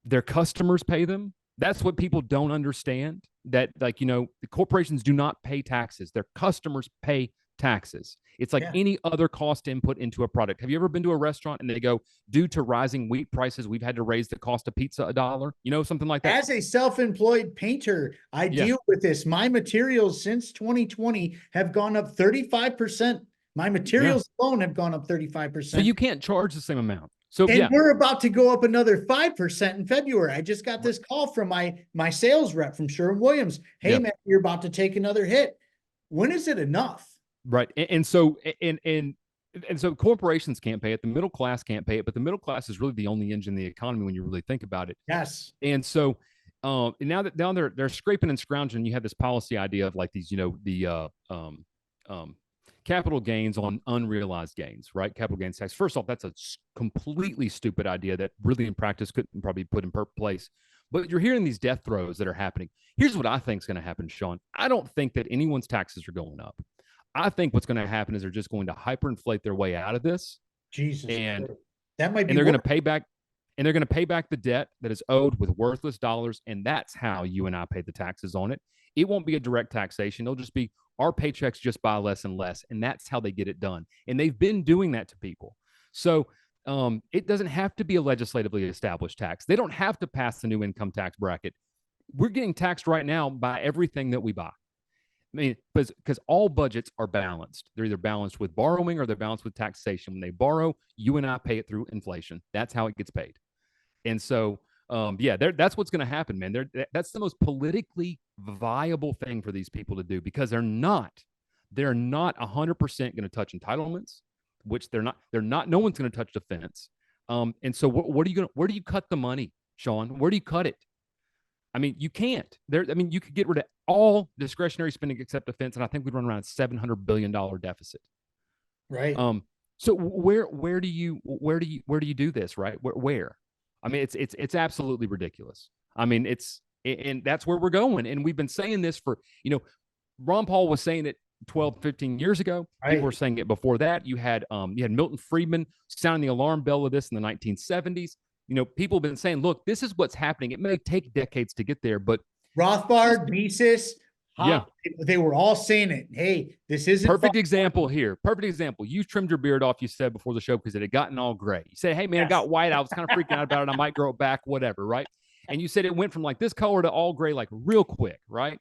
Their customers pay them. That's what people don't understand. That, like, the corporations do not pay taxes. Their customers pay taxes. It's like any other cost input into a product. Have you ever been to a restaurant and they go, due to rising wheat prices, we've had to raise the cost of pizza $1? Something like that. As a self-employed painter, I deal with this. My materials since 2020 have gone up 35%. My materials alone have gone up 35%. So you can't charge the same amount. So we're about to go up another 5% in February. I just got this call from my sales rep from Sherwin-Williams. Hey, man, you're about to take another hit. When is it enough? Right. And so corporations can't pay it. The middle class can't pay it, but the middle class is really the only engine in the economy when you really think about it. Yes. And so now they're scraping and scrounging. You have this policy idea of like these, the capital gains on unrealized gains, right? Capital gains tax. First off, that's a completely stupid idea that really in practice couldn't probably put in place. But you're hearing these death throes that are happening. Here's what I think is going to happen, Sean. I don't think that anyone's taxes are going up. I think what's going to happen is they're just going to hyperinflate their way out of this. Jesus. And that might be, and they're going to pay back, and they're going to pay back the debt that is owed with worthless dollars. And that's how you and I pay the taxes on it. It won't be a direct taxation. It'll just be our paychecks just buy less and less. And that's how they get it done. And they've been doing that to people. So it doesn't have to be a legislatively established tax. They don't have to pass the new income tax bracket. We're getting taxed right now by everything that we buy. I mean, because all budgets are balanced. They're either balanced with borrowing or they're balanced with taxation. When they borrow, you and I pay it through inflation. That's how it gets paid. And so, that's what's going to happen, man. That's the most politically viable thing for these people to do, because they're not 100% going to touch entitlements, which they're not. No one's going to touch defense. And so, where do you cut the money, Sean? Where do you cut it? I mean, you can't. You could get rid of all discretionary spending except defense, and I think we'd run around a $700 billion deficit. Right. So where do you do this, right? Where? I mean, it's absolutely ridiculous. I mean, and that's where we're going. And we've been saying this for, Ron Paul was saying it 12, 15 years ago. Right. People were saying it before that. You had Milton Friedman sounding the alarm bell of this in the 1970s. People have been saying, look, this is what's happening. It may take decades to get there, but Rothbard, Mises, they were all saying it. Hey, this isn't perfect example here. Perfect example. You trimmed your beard off, you said before the show, because it had gotten all gray. You said, hey man, It got white. I was kind of freaking out about it. I might grow it back, whatever. Right. And you said it went from like this color to all gray, like real quick. Right.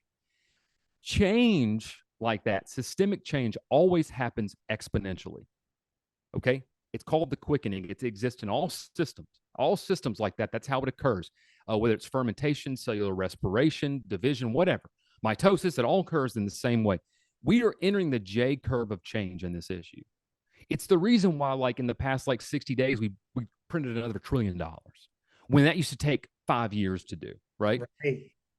Change like that, systemic change, always happens exponentially. Okay. It's called the quickening. It exists in all systems like that. That's how it occurs. Whether it's fermentation, cellular respiration, division, whatever, mitosis, it all occurs in the same way. We are entering the J curve of change in this issue. It's the reason why, like in the past, 60 days, we printed another $1 trillion when that used to take 5 years to do. Right.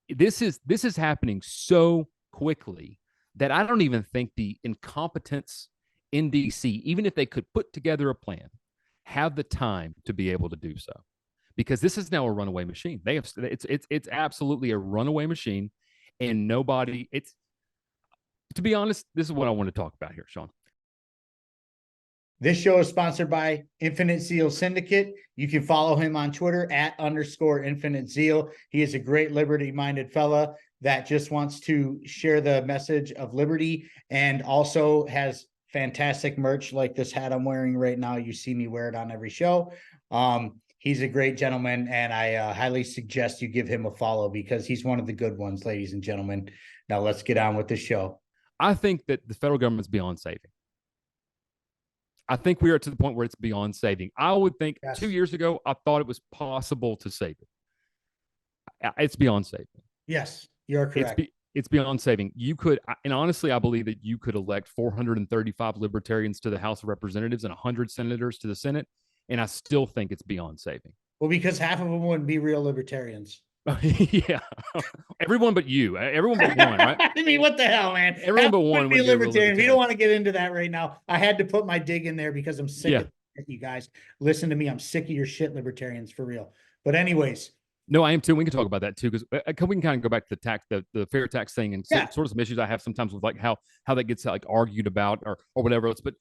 This is happening so quickly that I don't even think the incompetence in DC, even if they could put together a plan, have the time to be able to do so, because this is now a runaway machine. It's absolutely a runaway machine, and nobody. To be honest, this is what I want to talk about here, Sean. This show is sponsored by Infinite Zeal Syndicate. You can follow him on Twitter @_Infinite Zeal. He is a great liberty-minded fella that just wants to share the message of liberty, and also has fantastic merch like this hat I'm wearing right now. You see me wear it on every show. He's a great gentleman, and I highly suggest you give him a follow, because he's one of the good ones, ladies and gentlemen. Now let's get on with the show. I think that the federal government's beyond saving. I think we are to the point where it's beyond saving. I would think 2 years ago, I thought it was possible to save it. It's beyond saving. Yes, you're correct. It's beyond saving. You could, and honestly, I believe that you could elect 435 libertarians to the House of Representatives and 100 senators to the Senate, and I still think it's beyond saving. Well, because half of them wouldn't be real libertarians. Yeah, everyone but you. Everyone but one, right? I mean, what the hell, man? Everyone but one would be libertarian. We don't want to get into that right now. I had to put my dig in there because I'm sick of you guys. Listen to me. I'm sick of your shit, libertarians, for real. But anyways. No, I am too. We can talk about that too, because we can kind of go back to the fair tax thing, and sort of some issues I have sometimes with like how that gets like argued about or whatever else. But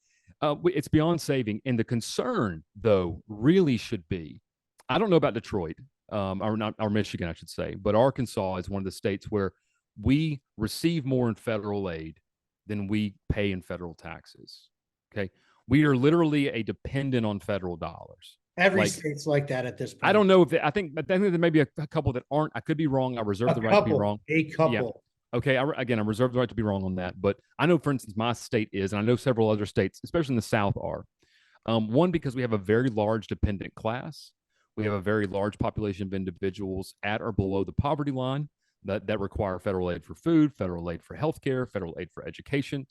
it's beyond saving. And the concern, though, really should be, I don't know about Detroit. or not, or Michigan, I should say. But Arkansas is one of the states where we receive more in federal aid than we pay in federal taxes. Okay. We are literally a dependent on federal dollars. Every Like, state's like that at this point. I don't know if I think there may be a couple that aren't. I could be wrong. I reserve the right to be wrong. A couple. Yeah. Okay. Again, I reserve the right to be wrong on that. But I know, for instance, my state is, and I know several other states, especially in the South, are. One, because we have a very large dependent class. We have a very large population of individuals at or below the poverty line that require federal aid for food, federal aid for healthcare, federal aid for education.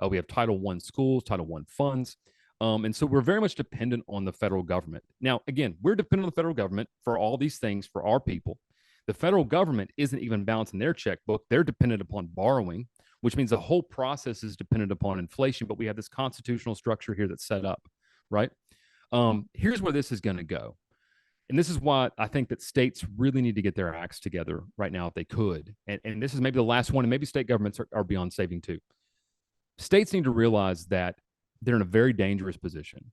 We have Title I schools, Title I funds. And so we're very much dependent on the federal government. Now, again, we're dependent on the federal government for all these things for our people. The federal government isn't even balancing their checkbook. They're dependent upon borrowing, which means the whole process is dependent upon inflation. But we have this constitutional structure here that's set up, right? Here's where this is going to go. And this is why I think that states really need to get their acts together right now if they could. And this is maybe the last one, and maybe state governments are beyond saving too. States need to realize that they're in a very dangerous position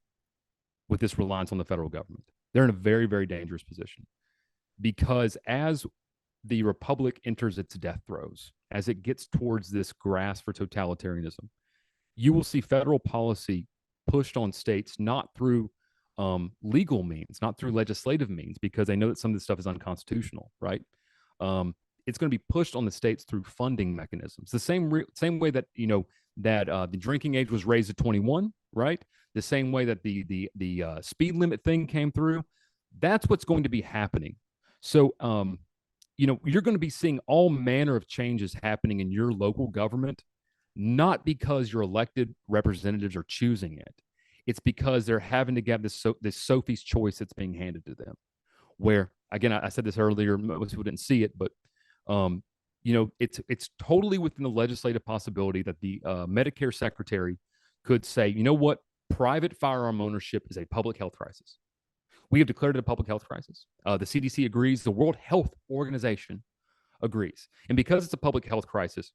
with this reliance on the federal government. They're in a very, very dangerous position because as the republic enters its death throes, as it gets towards this grasp for totalitarianism, you will see federal policy pushed on states not through legal means, not through legislative means, because they know that some of this stuff is unconstitutional, right? It's going to be pushed on the states through funding mechanisms. The same way that the drinking age was raised to 21, right? The same way that the speed limit thing came through. That's what's going to be happening. So, you're going to be seeing all manner of changes happening in your local government, not because your elected representatives are choosing it. It's because they're having to get this Sophie's choice that's being handed to them. Where, again, I said this earlier, most people didn't see it, but it's totally within the legislative possibility that the Medicare secretary could say, you know what, private firearm ownership is a public health crisis. We have declared it a public health crisis. The CDC agrees. The World Health Organization agrees. And because it's a public health crisis,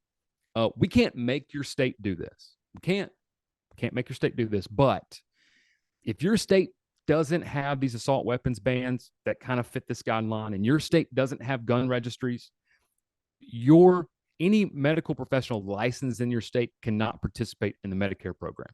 we can't make your state do this. We can't make your state do this. But if your state doesn't have these assault weapons bans that kind of fit this guideline, and your state doesn't have gun registries, any medical professional licensed in your state cannot participate in the Medicare program.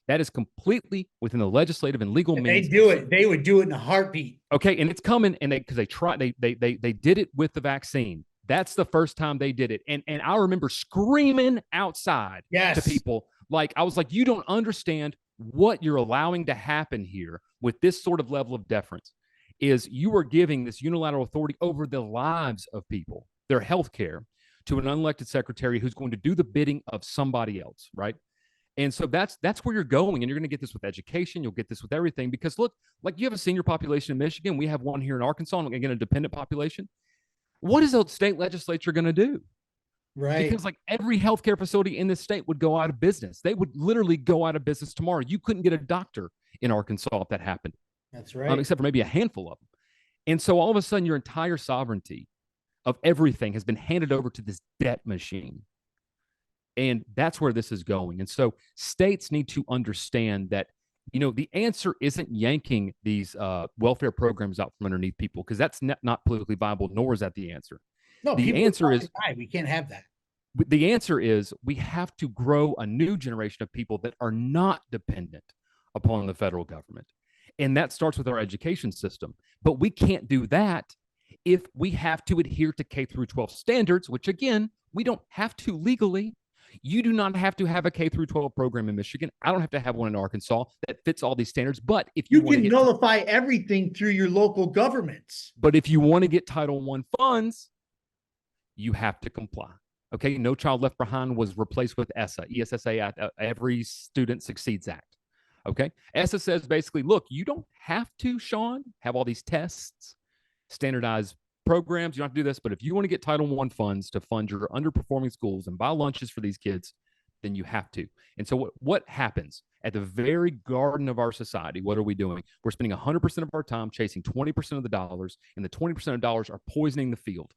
That is completely within the legislative and legal means. They would do it in a heartbeat. Okay, and it's coming, and they did it with the vaccine. That's the first time they did it, and I remember screaming outside to people, like, I was like, you don't understand what you're allowing to happen here with this sort of level of deference. Is you are giving this unilateral authority over the lives of people, their health care, to an unelected secretary who's going to do the bidding of somebody else, right? And so that's where you're going, and you're going to get this with education. You'll get this with everything, because look, like, you have a senior population in Michigan. We have one here in Arkansas, and again, a dependent population. What is the state legislature going to do? Right. Because like every healthcare facility in this state would go out of business. They would literally go out of business tomorrow. You couldn't get a doctor in Arkansas if that happened. That's right. Except for maybe a handful of them. And so all of a sudden, your entire sovereignty of everything has been handed over to this debt machine. And that's where this is going. And so states need to understand that, the answer isn't yanking these welfare programs out from underneath people, because that's not politically viable, nor is that the answer. No, the answer is we can't have that. The answer is we have to grow a new generation of people that are not dependent upon the federal government. And that starts with our education system. But we can't do that if we have to adhere to K through 12 standards, which, again, we don't have to legally. You do not have to have a K through 12 program in Michigan. I don't have to have one in Arkansas that fits all these standards. But if you can nullify everything through your local governments. But if you want to get Title I funds, you have to comply. Okay, No Child Left Behind was replaced with ESSA, Every Student Succeeds Act. Okay, ESSA says basically, look, you don't have to, Sean, have all these tests, standardized programs. You don't have to do this, but if you want to get Title I funds to fund your underperforming schools and buy lunches for these kids, then you have to. And so what happens at the very garden of our society? What are we doing? We're spending 100% of our time chasing 20% of the dollars, and the 20% of dollars are poisoning the field.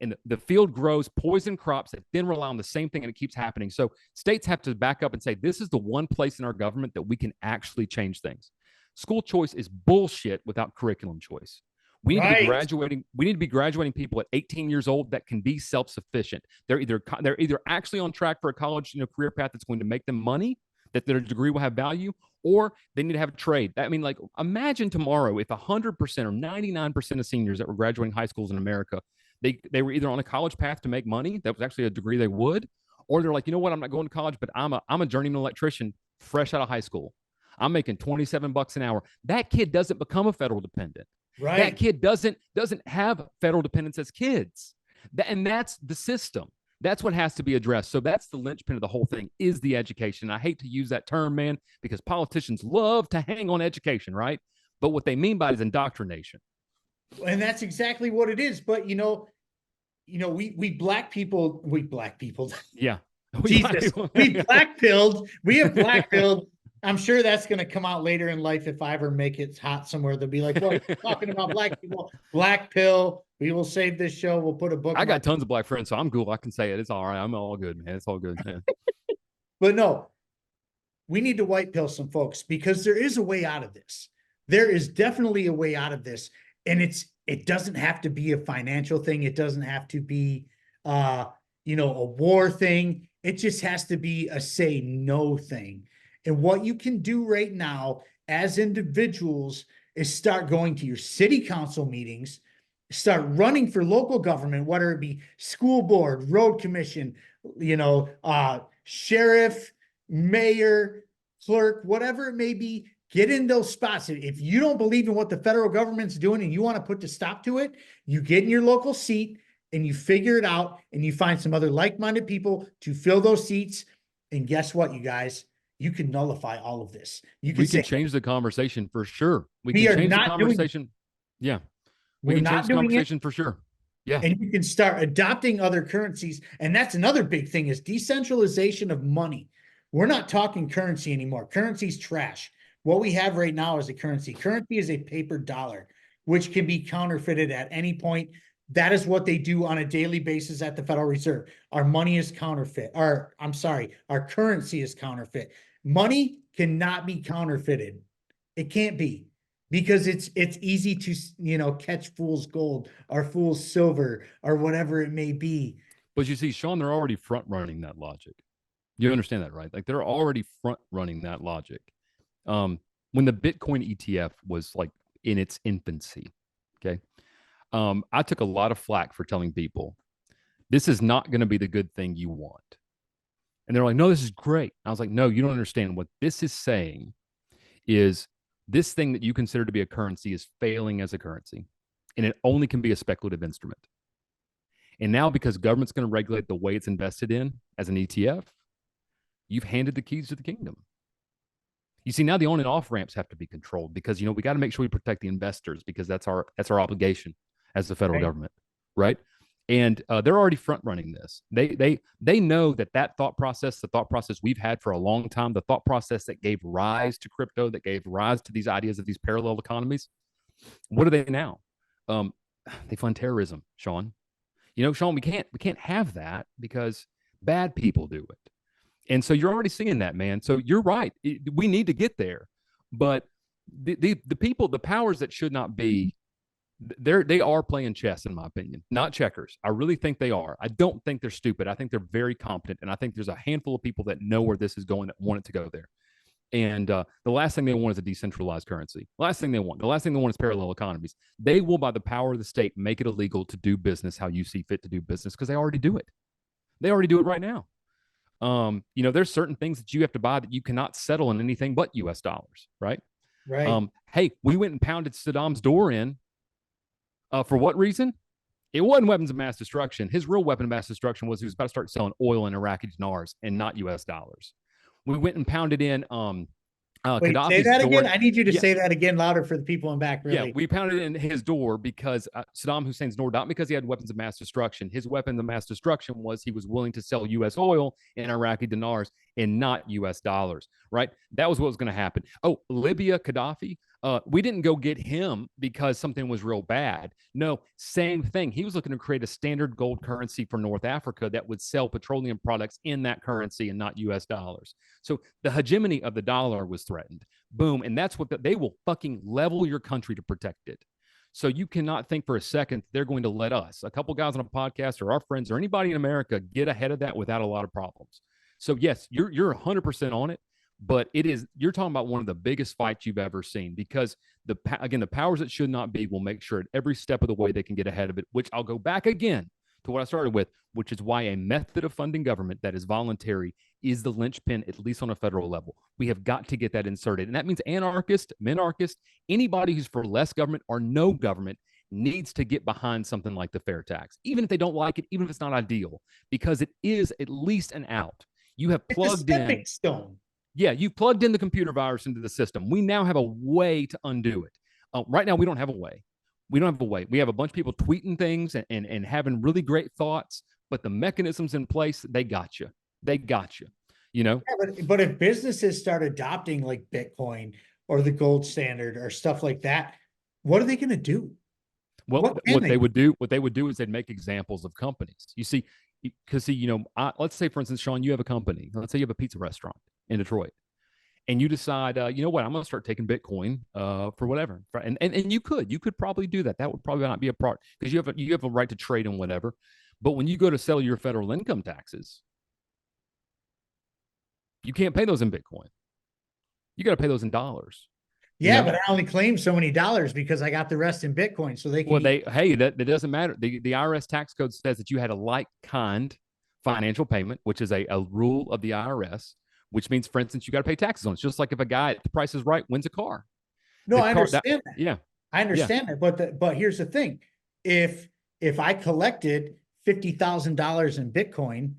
And the field grows poison crops that then rely on the same thing, and it keeps happening. So states have to back up and say, this is the one place in our government that we can actually change things. School choice is bullshit without curriculum choice. We need to be Right. graduating. We need to be graduating people at 18 years old that can be self-sufficient. They're either actually on track for a college, career path that's going to make them money, that their degree will have value, or they need to have a trade. I mean, like, imagine tomorrow if 100% or 99% of seniors that were graduating high schools in America, they were either on a college path to make money, that was actually a degree they would, or they're like, you know what, I'm not going to college, but I'm a journeyman electrician fresh out of high school. I'm making $27 an hour. That kid doesn't become a federal dependent. That Right. kid doesn't have federal dependents as kids. And that's the system. That's what has to be addressed. So that's the linchpin of the whole thing, is the education. I hate to use that term, man, because politicians love to hang on education, right? But what they mean by it is indoctrination. And that's exactly what it is. But we black people, Yeah. Jesus, we black pilled. We have black pilled. I'm sure that's going to come out later in life if I ever make it hot somewhere. They'll be like, well, talking about black people, black pill. We will save this show. We'll put a book. I got tons of black friends, so I'm cool. I can say it. It's all right. I'm all good, man. It's all good, man. But no, we need to white pill some folks because there is a way out of this. There is definitely a way out of this. And it doesn't have to be a financial thing. It doesn't have to be, a war thing. It just has to be a say no thing. And what you can do right now as individuals is start going to your city council meetings, start running for local government, whether it be school board, road commission, sheriff, mayor, clerk, whatever it may be. Get in those spots. If you don't believe in what the federal government's doing and you want to put a stop to it, you get in your local seat and you figure it out and you find some other like-minded people to fill those seats. And guess what, you guys? You can nullify all of this. We can change the conversation for sure. We can change the conversation. Yeah. We can change the conversation for sure. Yeah. And you can start adopting other currencies. And that's another big thing, is decentralization of money. We're not talking currency anymore. Currency's trash. What we have right now is a currency. Currency is a paper dollar, which can be counterfeited at any point. That is what they do on a daily basis at the Federal Reserve. Our money is counterfeit. Our currency is counterfeit. Money cannot be counterfeited. It can't be, because it's easy to, catch fool's gold or fool's silver or whatever it may be. But you see, Sean, they're already front running that logic. You understand that, right? Like, they're already front running that logic. When the Bitcoin ETF was like in its infancy, okay, I took a lot of flack for telling people this is not going to be the good thing you want. And they're like, no, this is great. I was like, no, you don't understand. What this is saying is this thing that you consider to be a currency is failing as a currency, and it only can be a speculative instrument. And now, because government's going to regulate the way it's invested in as an ETF, you've handed the keys to the kingdom. You see, now the on and off ramps have to be controlled, because, we got to make sure we protect the investors, because that's our obligation as the federal government, right? And they're already front running this. They know that thought process, the thought process we've had for a long time, the thought process that gave rise to crypto, that gave rise to these ideas of these parallel economies. What are they now? They fund terrorism, Sean. Sean, we can't have that, because bad people do it. And so you're already seeing that, man. So you're right. We need to get there. But the people, the powers that should not be, they are playing chess, in my opinion, not checkers. I really think they are. I don't think they're stupid. I think they're very competent. And I think there's a handful of people that know where this is going, that want it to go there. And the last thing they want is a decentralized currency. The last thing they want is parallel economies. They will, by the power of the state, make it illegal to do business how you see fit to do business, because they already do it. They already do it right now. There's certain things that you have to buy that you cannot settle in anything but US dollars, right? Right. Hey, we went and pounded Saddam's door in. For what reason? It wasn't weapons of mass destruction. His real weapon of mass destruction was he was about to start selling oil in Iraqi dinars and not US dollars. We went and pounded in Wait, say that again. I need you to say that again louder for the people in back. Really? Yeah, we pounded in his door because Saddam Hussein's door, not because he had weapons of mass destruction. His weapon of mass destruction was he was willing to sell U.S. oil in Iraqi dinars and not U.S. dollars, right? That was what was going to happen. Oh, Libya, Gaddafi. We didn't go get him because something was real bad. No, same thing. He was looking to create a standard gold currency for North Africa that would sell petroleum products in that currency and not U.S. dollars. So the hegemony of the dollar was threatened. Boom. And that's what they will fucking level your country to protect it. So you cannot think for a second they're going to let us, a couple guys on a podcast or our friends or anybody in America, get ahead of that without a lot of problems. So yes, you're 100% on it, but you're talking about one of the biggest fights you've ever seen, because the powers that should not be will make sure at every step of the way they can get ahead of it, which I'll go back again to what I started with, which is why a method of funding government that is voluntary is the linchpin, at least on a federal level. We have got to get that inserted. And that means anarchists, minarchists, anybody who's for less government or no government needs to get behind something like the fair tax, even if they don't like it, even if it's not ideal, because it is at least an out. You have plugged in. Stone. Yeah, you plugged in the computer virus into the system. We now have a way to undo it. Right now, we don't have a way. We don't have a way. We have a bunch of people tweeting things and having really great thoughts, but the mechanisms in place, they got you. They got you. You know? Yeah, but if businesses start adopting like Bitcoin or the gold standard or stuff like that, what are they going to do? Well, what they would do is they'd make examples of companies. You see, because let's say, for instance, Sean, you have a company. Let's say you have a pizza restaurant in Detroit, and you decide, you know what, I'm going to start taking Bitcoin for whatever, and you could probably do that. That would probably not be a part, because you have a right to trade and whatever. But when you go to settle your federal income taxes, you can't pay those in Bitcoin. You got to pay those in dollars. Yeah, but I only claim so many dollars because I got the rest in Bitcoin. So they can. Well, that doesn't matter. The IRS tax code says that you had a like kind financial payment, which is a rule of the IRS, which means, for instance, you got to pay taxes on it. It's just like if a guy at The Price is Right wins a car. No, I understand that. Yeah, I understand that. But here's the thing: if I collected $50,000 in Bitcoin,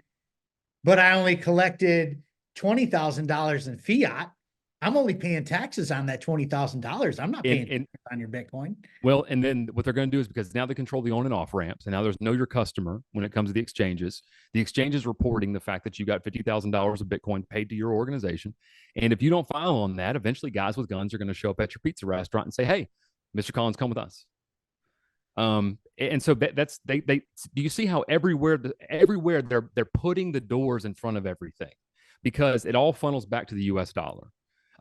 but I only collected $20,000 in fiat, I'm only paying taxes on that $20,000. I'm not paying on your Bitcoin. Well, and then what they're going to do is, because now they control the on and off ramps, and now there's know your customer when it comes to the exchanges. The exchange is reporting the fact that you got $50,000 of Bitcoin paid to your organization, and if you don't file on that, eventually guys with guns are going to show up at your pizza restaurant and say, "Hey, Mr. Collins, come with us." And so that's they. Do you see how everywhere they're putting the doors in front of everything, because it all funnels back to the U.S. dollar.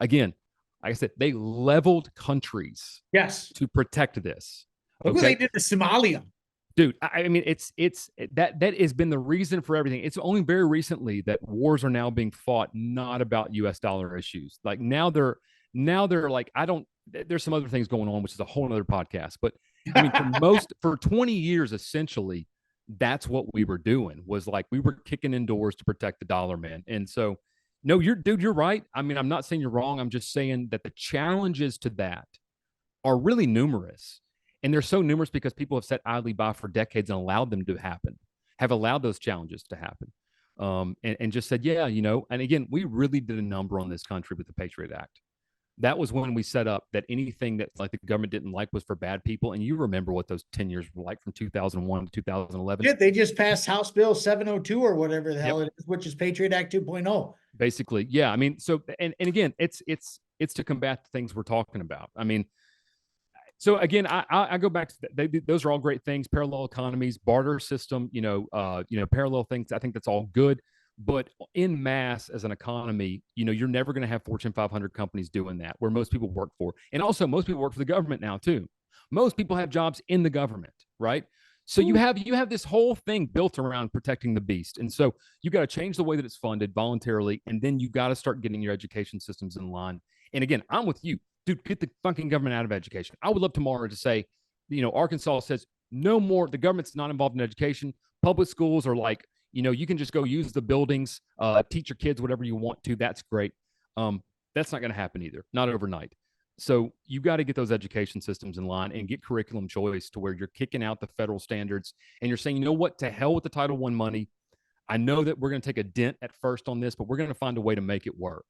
Again, like I said, they leveled countries, yes, to protect this. Look what they did to Somalia, dude. I mean, that has been the reason for everything. It's only very recently that wars are now being fought not about U.S. dollar issues. Like now they're like, there's some other things going on, which is a whole other podcast. But I mean, for 20 years, essentially, that's what we were doing, was like we were kicking in doors to protect the dollar, man. And so. No, you're right. I mean, I'm not saying you're wrong. I'm just saying that the challenges to that are really numerous. And they're so numerous because people have sat idly by for decades and allowed them to happen, have allowed those challenges to happen. And just said, yeah, and again, we really did a number on this country with the Patriot Act. That was when we set up that anything that like the government didn't like was for bad people. And you remember what those 10 years were like from 2001 to 2011. Yeah, they just passed House Bill 702 or whatever the hell it is, which is Patriot Act 2.0. Basically, yeah. I mean, so and again, it's to combat the things we're talking about. I mean, so again, I go back to those are all great things. Parallel economies, barter system, parallel things. I think that's all good. But in mass, as an economy, you're never going to have Fortune 500 companies doing that, where most people work for. And also, most people work for the government now, too. Most people have jobs in the government, right? So you have this whole thing built around protecting the beast. And so you got to change the way that it's funded voluntarily. And then you got to start getting your education systems in line. And again, I'm with you. Dude, get the fucking government out of education. I would love tomorrow to say, Arkansas says no more. The government's not involved in education. Public schools are like, you can just go use the buildings, teach your kids whatever you want to. That's great. That's not going to happen either. Not overnight. So you got to get those education systems in line and get curriculum choice to where you're kicking out the federal standards and you're saying, you know what, to hell with the Title I money. I know that we're going to take a dent at first on this, but we're going to find a way to make it work.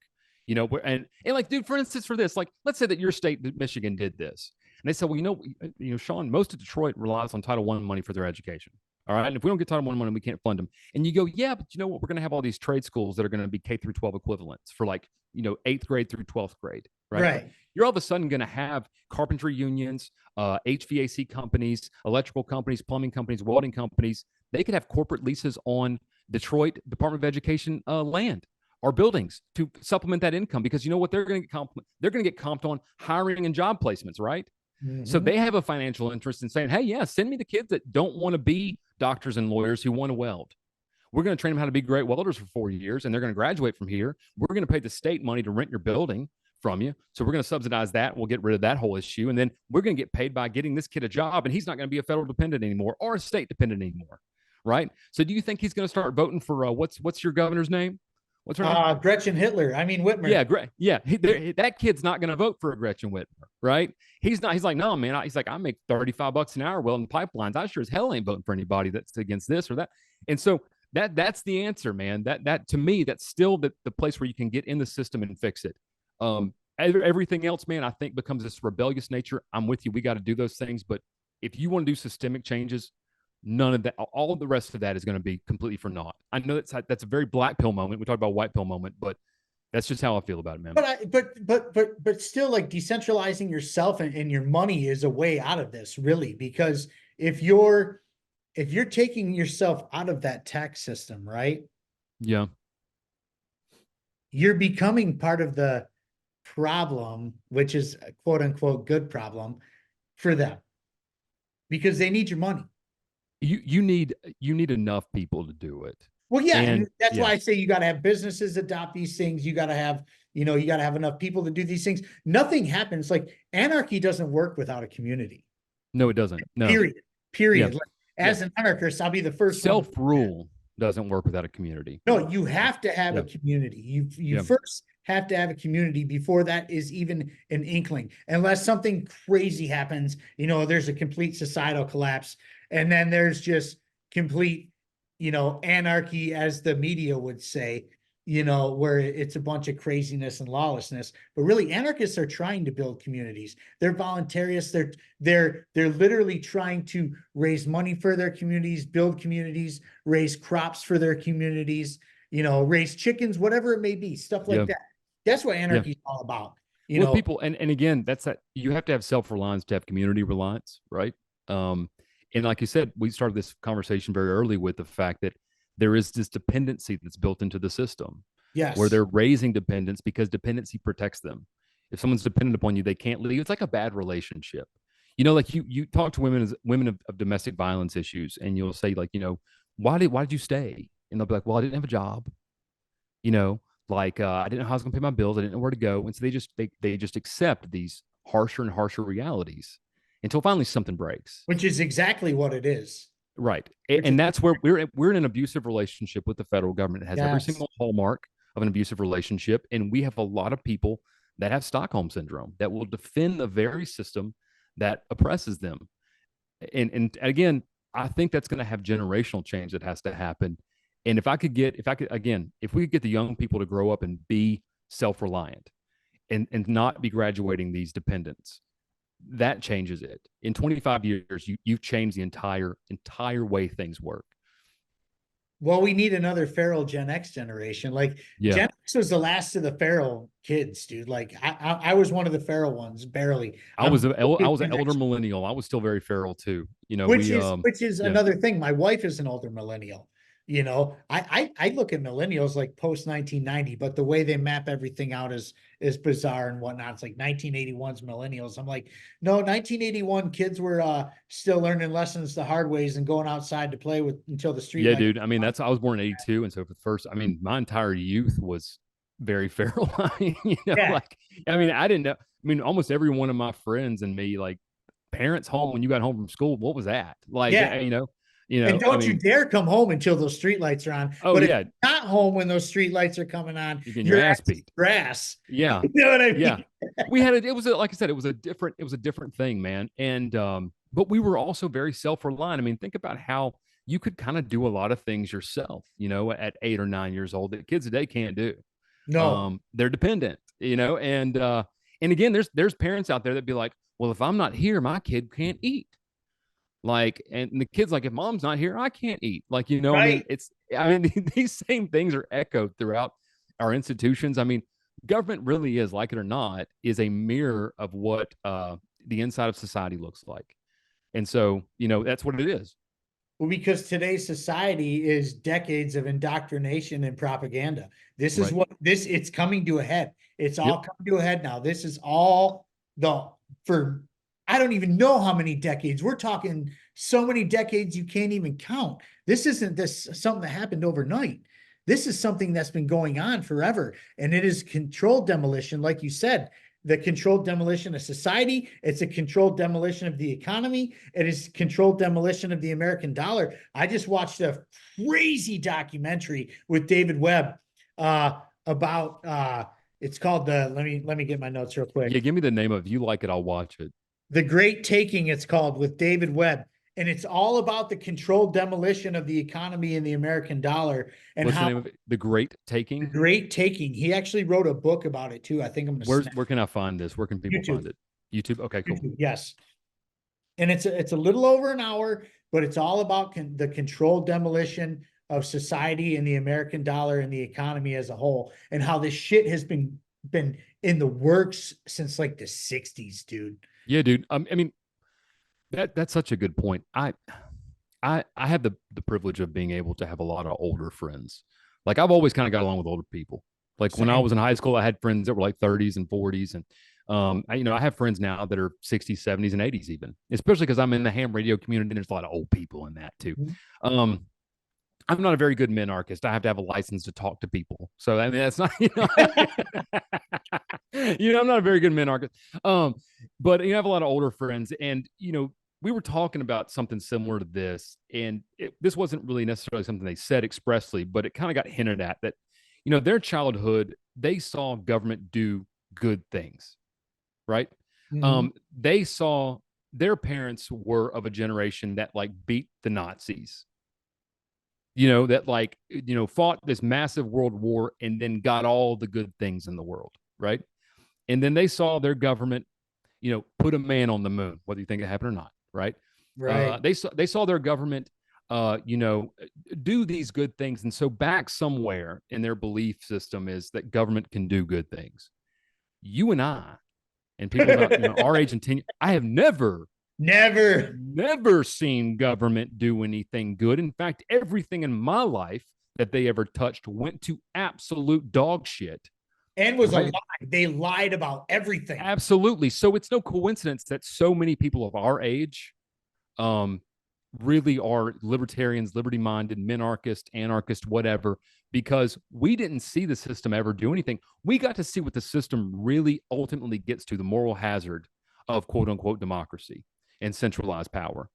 And like, dude, for instance, for this, like, let's say that your state, Michigan, did this. And they said, well, Sean, most of Detroit relies on Title I money for their education. All right. And if we don't get Title I money, we can't fund them. And you go, yeah, but you know what? We're going to have all these trade schools that are going to be K through 12 equivalents for like, 8th grade through 12th grade. Right. You're all of a sudden going to have carpentry unions, HVAC companies, electrical companies, plumbing companies, welding companies. They could have corporate leases on Detroit Department of Education land or buildings to supplement that income, because you know what? They're going to get comped on hiring and job placements, right? So Mhm. they have a financial interest in saying, hey, yeah, send me the kids that don't want to be doctors and lawyers who want to weld. We're going to train them how to be great welders for 4 years, and they're going to graduate from here. We're going to pay the state money to rent your building from you. So we're going to subsidize that. We'll get rid of that whole issue. And then we're going to get paid by getting this kid a job, and he's not going to be a federal dependent anymore or a state dependent anymore. Right. So do you think he's going to start voting for what's your governor's name? What's her name? Gretchen Hitler. I mean, Whitmer. Yeah, great. Yeah, that kid's not going to vote for a Gretchen Whitmer, right? He's not. He's like, no, man. He's like, I make $35 an hour welding pipelines. I sure as hell ain't voting for anybody that's against this or that. And so that's the answer, man. That to me, that's still the place where you can get in the system and fix it. Everything else, man, I think becomes this rebellious nature. I'm with you. We got to do those things, but if you want to do systemic changes, none of that, all of the rest of that is going to be completely for naught. I know that's a very black pill moment. We talked about white pill moment, but that's just how I feel about it, man. But still, like, decentralizing yourself and your money is a way out of this, really, because if you're taking yourself out of that tax system, right, Yeah. you're becoming part of the problem, which is a quote unquote good problem for them, because they need your money. You need enough people to do it. Well, yeah, and that's yeah, why I say you got to have businesses adopt these things. You got to have, you got to have enough people to do these things. Nothing happens. Like, anarchy doesn't work without a community. no, it doesn't. No. Period. Yeah. Like, as an anarchist, I'll be the first one. Self-rule doesn't work without a community. No, you have to have a community. You first have to have a community before that is even an inkling. Unless something crazy happens, there's a complete societal collapse, and then there's just complete, anarchy, as the media would say, where it's a bunch of craziness and lawlessness. But really, anarchists are trying to build communities. They're voluntarists. They're literally trying to raise money for their communities, build communities, raise crops for their communities, raise chickens, whatever it may be, stuff like that. That's what anarchy is all about. People, and again, that's that you have to have self-reliance to have community reliance, right? And like you said, we started this conversation very early with the fact that there is this dependency that's built into the system. Yes. Where they're raising dependence because dependency protects them. If someone's dependent upon you, they can't leave. It's like a bad relationship. Like you talk to women of domestic violence issues, and you'll say, like, why did you stay? And they'll be like, well, I didn't have a job. I didn't know how I was gonna pay my bills. I didn't know where to go. And so they just accept these harsher and harsher realities until finally something breaks. Which is exactly what it is. Right. And that's where we're in an abusive relationship with the federal government. It has every single hallmark of an abusive relationship. And we have a lot of people that have Stockholm syndrome that will defend the very system that oppresses them. And again, I think that's going to have generational change that has to happen. And if we could get the young people to grow up and be self-reliant and not be graduating these dependents, that changes it. In 25 years, you've changed the entire way things work. Well, we need another feral Gen X generation. Like, Gen X was the last of the feral kids, dude. Like, I was one of the feral ones, barely. I was an elder millennial. I was still very feral too. Which is another thing. My wife is an older millennial. I look at millennials like post 1990, but the way they map everything out is bizarre and whatnot. It's like 1981's millennials. I'm like, no, 1981 kids were still learning lessons the hard ways and going outside to play with until the street. Yeah, dude. I mean, I was born in 82, and so for the first, my entire youth was very feral. I didn't know. I mean, almost every one of my friends and me, like, parents home when you got home from school, what was that? Like, and don't you dare come home until those streetlights are on. Oh, but yeah. if you're not home when those streetlights are coming on, you're getting your ass beat. Grass. Yeah. You know what I mean? Yeah. Like I said, it was a different thing, man. And but we were also very self-reliant. I mean, think about how you could kind of do a lot of things yourself, at 8 or 9 years old that kids today can't do. No. They're dependent, and again, there's parents out there that be like, well, if I'm not here, my kid can't eat. Like, and the kid's like, if mom's not here, I can't eat. Like, right. These same things are echoed throughout our institutions. I mean, government really is, like it or not, is a mirror of what the inside of society looks like. And so, that's what it is. Well, because today's society is decades of indoctrination and propaganda. This is it's coming to a head. It's all come to a head now. This is all I I don't even know how many decades. We're talking so many decades you can't even count. This isn't this something that happened overnight. This is something that's been going on forever. And it is controlled demolition, like you said, the controlled demolition of society. It's a controlled demolition of the economy. It is controlled demolition of the American dollar. I just watched a crazy documentary with David Webb about it's called the let me get my notes real quick. Yeah, give me the name of it. If you like it, I'll watch it. The Great Taking, it's called, with David Webb. And it's all about the controlled demolition of the economy and the American dollar. And what's how the name of it? The Great The Taking? Great Taking. He actually wrote a book about it too. I think I'm gonna Where can I find this? Where can people YouTube. find it? YouTube. Okay, cool. YouTube, yes. And it's a little over an hour, but it's all about the controlled demolition of society and the American dollar and the economy as a whole, and how this shit has been in the works since like the 60s, dude. Yeah, dude. I mean, that's such a good point. I have the privilege of being able to have a lot of older friends. Like I've always kind of got along with older people. Like when I was in high school, I had friends that were like 30s and 40s, and I have friends now that are 60s, 70s, and 80s even. Especially because I'm in the ham radio community, and there's a lot of old people in that too. Um, I'm not a very good minarchist. I have to have a license to talk to people. So I mean, that's not I'm not a very good minarchist. But I have a lot of older friends, and we were talking about something similar to this, and this wasn't really necessarily something they said expressly, but it kind of got hinted at that, their childhood, they saw government do good things, right? Mhm. They saw their parents were of a generation that like beat the Nazis, that like, fought this massive world war and then got all the good things in the world, right? And then they saw their government, put a man on the moon, whether you think it happened or not, right? Right. They saw their government, do these good things, and so back somewhere in their belief system is that government can do good things. You and I, and people about our age and tenure, I have never seen government do anything good. In fact, everything in my life that they ever touched went to absolute dog shit. And was a lie. They lied about everything. Absolutely. So it's no coincidence that so many people of our age really are libertarians, liberty-minded, minarchist, anarchist, whatever, because we didn't see the system ever do anything. We got to see what the system really ultimately gets to, the moral hazard of quote unquote democracy and centralized power.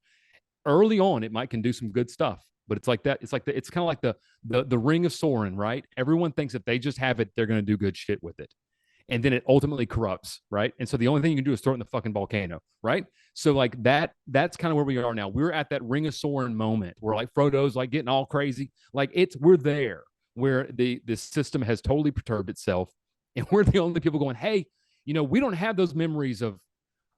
Early on, it can do some good stuff, but it's like that. It's kind of like the ring of Sauron, right? Everyone thinks if they just have it, they're going to do good shit with it. And then it ultimately corrupts, right? And so the only thing you can do is throw it in the fucking volcano, right? So like that's kind of where we are now. We're at that ring of Sauron moment where like Frodo's like getting all crazy. Like we're there where the system has totally perturbed itself. And we're the only people going, hey, we don't have those memories of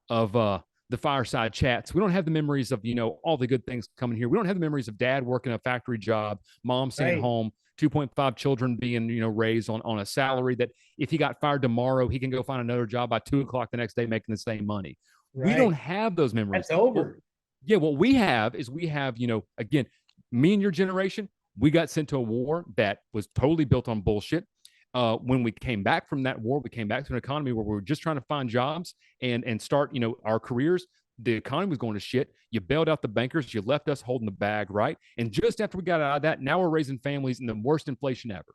the fireside chats. We don't have the memories of, all the good things coming here. We don't have the memories of dad working a factory job, mom staying home, 2.5 children being, raised on a salary that if he got fired tomorrow, he can go find another job by 2 o'clock the next day making the same money. Right. We don't have those memories. That's over. Yeah, what we have is again, me and your generation, we got sent to a war that was totally built on bullshit. When we came back from that war, we came back to an economy where we were just trying to find jobs and start, our careers. The economy was going to shit. You bailed out the bankers. You left us holding the bag, right? And just after we got out of that, now we're raising families in the worst inflation ever.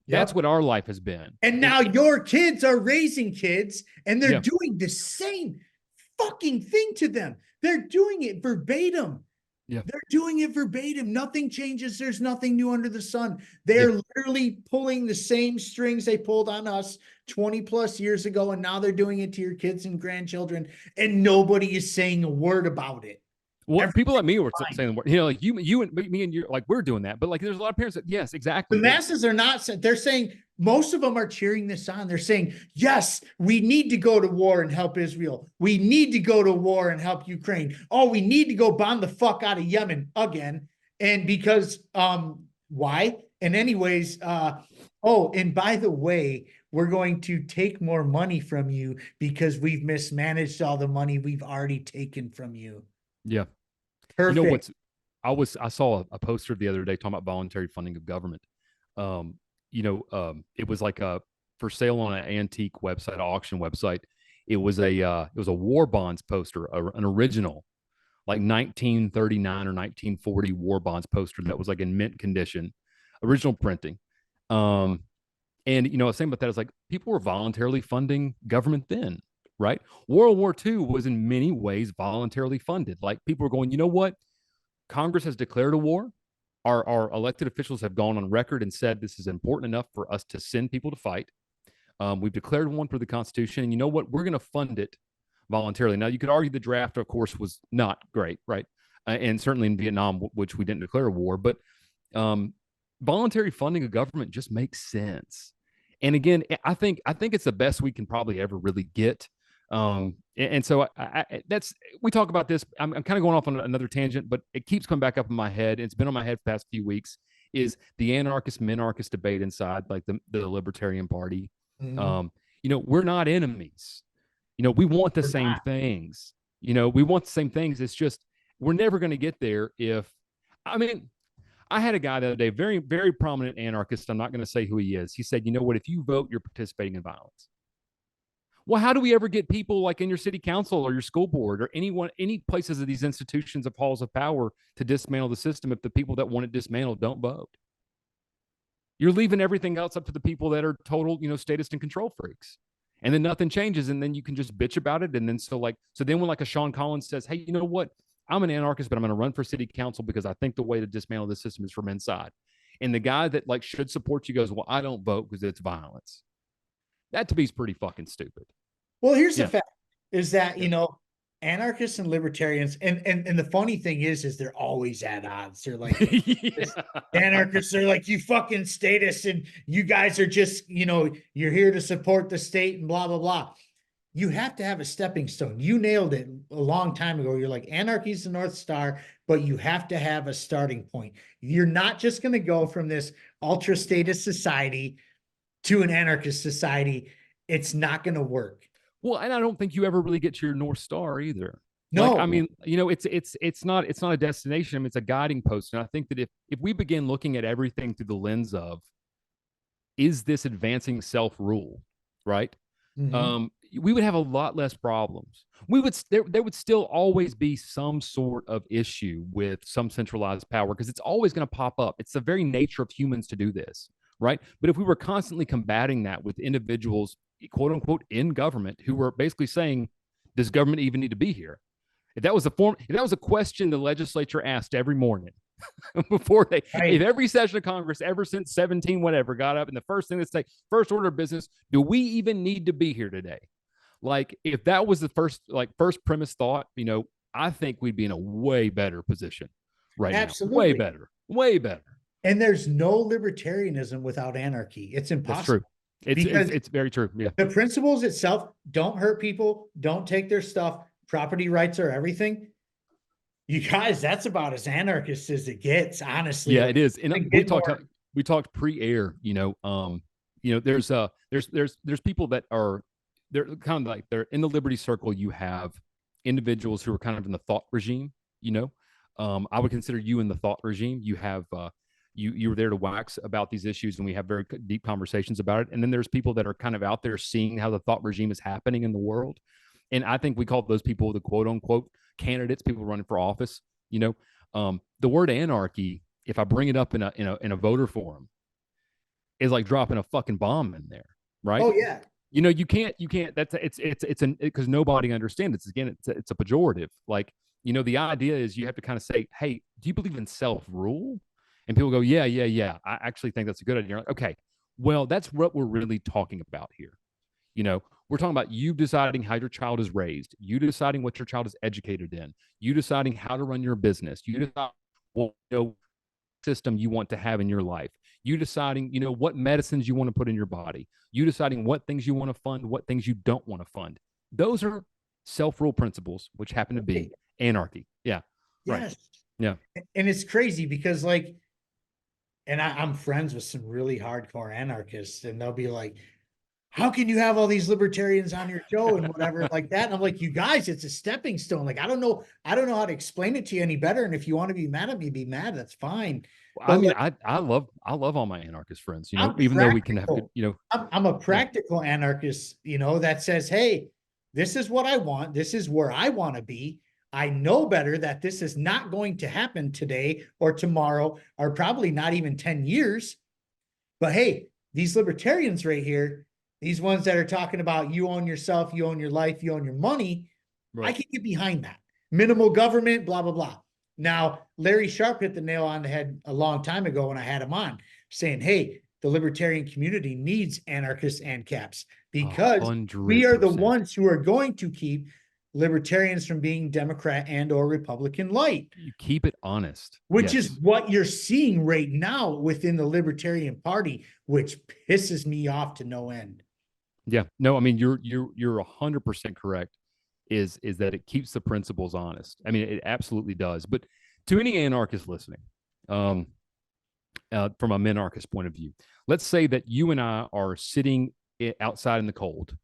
Yep. That's what our life has been. And now your kids are raising kids, and they're doing the same fucking thing to them. They're doing it verbatim. Yeah. They're doing it verbatim. Nothing changes. There's nothing new under the sun. They're literally pulling the same strings they pulled on us 20 plus years ago. And now they're doing it to your kids and grandchildren. And nobody is saying a word about it. Well, people like me were saying the word, like you and me and you, like we're doing that. But like there's a lot of parents that, yes, exactly. The masses are not, they're saying, most of them are cheering this on. They're saying, yes, we need to go to war and help Israel. We need to go to war and help Ukraine. Oh, we need to go bomb the fuck out of Yemen again. And because, why? And anyways, and by the way, we're going to take more money from you because we've mismanaged all the money we've already taken from you. Yeah. Perfect. I saw a poster the other day talking about voluntary funding of government. It was like for sale on an antique website, auction website. It was a war bonds poster, an original, like 1939 or 1940 war bonds poster that was like in mint condition, original printing. And I was saying about that is like people were voluntarily funding government then, right? World War II was in many ways voluntarily funded. Like people were going, you know what? Congress has declared a war. Our elected officials have gone on record and said this is important enough for us to send people to fight. We've declared one for the Constitution, and you know what? We're going to fund it voluntarily. Now, you could argue the draft, of course, was not great, right? And certainly in Vietnam, which we didn't declare a war, but voluntary funding of government just makes sense. And again, I think it's the best we can probably ever really get. And so that's, we talk about this. I'm kind of going off on another tangent, but it keeps coming back up in my head. It's been on my head the past few weeks. Is the anarchist minarchist debate inside like the Libertarian Party? Mhm. We're not enemies. We want the We're same not. things. We want the same things. It's just we're never going to get there if, I mean, I had a guy the other day, very, very prominent anarchist. I'm not going to say who he is. He said, you know what? If you vote, you're participating in violence. Well, how do we ever get people like in your city council or your school board or any places of these institutions of halls of power to dismantle the system if the people that want it dismantled don't vote? You're leaving everything else up to the people that are total, statist and control freaks. And then nothing changes. And then you can just bitch about it. And then so then when like a Sean Collins says, hey, you know what? I'm an anarchist, but I'm going to run for city council because I think the way to dismantle this system is from inside. And the guy that like should support you goes, well, I don't vote because it's violence. That to me is pretty fucking stupid. Well, here's the Yeah. fact is that, Yeah. anarchists and libertarians, and the funny thing is they're always at odds. They're like, Yeah. anarchists are like, you fucking statists, and you guys are just, you're here to support the state and blah, blah, blah. You have to have a stepping stone. You nailed it a long time ago. You're like, anarchy is the North Star, but you have to have a starting point. You're not just going to go from this ultra statist society to an anarchist society. It's not going to work. Well, and I don't think you ever really get to your North Star either. Like, I No. mean, it's not a destination. I mean, it's a guiding post. And I think that if we begin looking at everything through the lens of, is this advancing self-rule, right? Mhm. We would have a lot less problems. There would still always be some sort of issue with some centralized power because it's always going to pop up. It's the very nature of humans to do this, right? But if we were constantly combating that with individuals, quote unquote, in government who were basically saying, does government even need to be here? If that was a question the legislature asked every morning before if every session of Congress ever since 17 whatever got up and the first thing they say, first order of business, do we even need to be here today? Like if that was the first premise thought, I think we'd be in a way better position right now. Absolutely. Way better. And there's no libertarianism without anarchy. It's That's impossible. true. It's very true. Yeah. The principles itself don't hurt people, don't take their stuff. Property rights are everything. You guys, that's about as anarchist as it gets, honestly. Yeah, it is. And we talked pre-air, there's people that are, they're kind of like, they're in the liberty circle. You have individuals who are kind of in the thought regime, I would consider you in the thought regime. You have, you were there to wax about these issues and we have very deep conversations about it. And then there's people that are kind of out there seeing how the thought regime is happening in the world. And I think we call those people the quote unquote candidates, people running for office. The word anarchy, if I bring it up in a voter forum, is like dropping a fucking bomb in there, right? Oh yeah. You can't. That's because nobody understands. It's a pejorative. Like, the idea is you have to kind of say, hey, do you believe in self-rule? And people go, yeah. I actually think that's a good idea. You're like, okay, well, that's what we're really talking about here. We're talking about you deciding how your child is raised, you deciding what your child is educated in, you deciding how to run your business, you decide what system you want to have in your life, you deciding, what medicines you want to put in your body, you deciding what things you want to fund, what things you don't want to fund. Those are self-rule principles, which happen to be anarchy. Yeah. Yes. Right. Yeah. And it's crazy because and I'm friends with some really hardcore anarchists, and they'll be like, how can you have all these libertarians on your show and whatever like that? And I'm like, you guys, it's a stepping stone. Like, I don't know how to explain it to you any better. And if you want to be mad at me, be mad. That's fine. I mean, I love all my anarchist friends, even though we can have good, I'm a practical anarchist, that says, hey, This is what I want. This is where I want to be. I know better that this is not going to happen today or tomorrow, or probably not even 10 years. But hey, these libertarians right here, these ones that are talking about you own yourself, you own your life, you own your money, I Right. can get behind that. Minimal government, blah, blah, blah. Now, Larry Sharp hit the nail on the head a long time ago when I had him on, saying, hey, the libertarian community needs anarchists and caps because we are the 100%. ones who are going to keep libertarians from being Democrat and or Republican light, You keep it honest. which is Yes. what you're seeing right now within the Libertarian Party, which pisses me off to no end. Yeah. No, I mean you're 100% correct. Is that it keeps the principles honest. I mean, it absolutely does. But to any anarchist listening, um, from a minarchist point of view, let's say that you and I are sitting outside in the cold.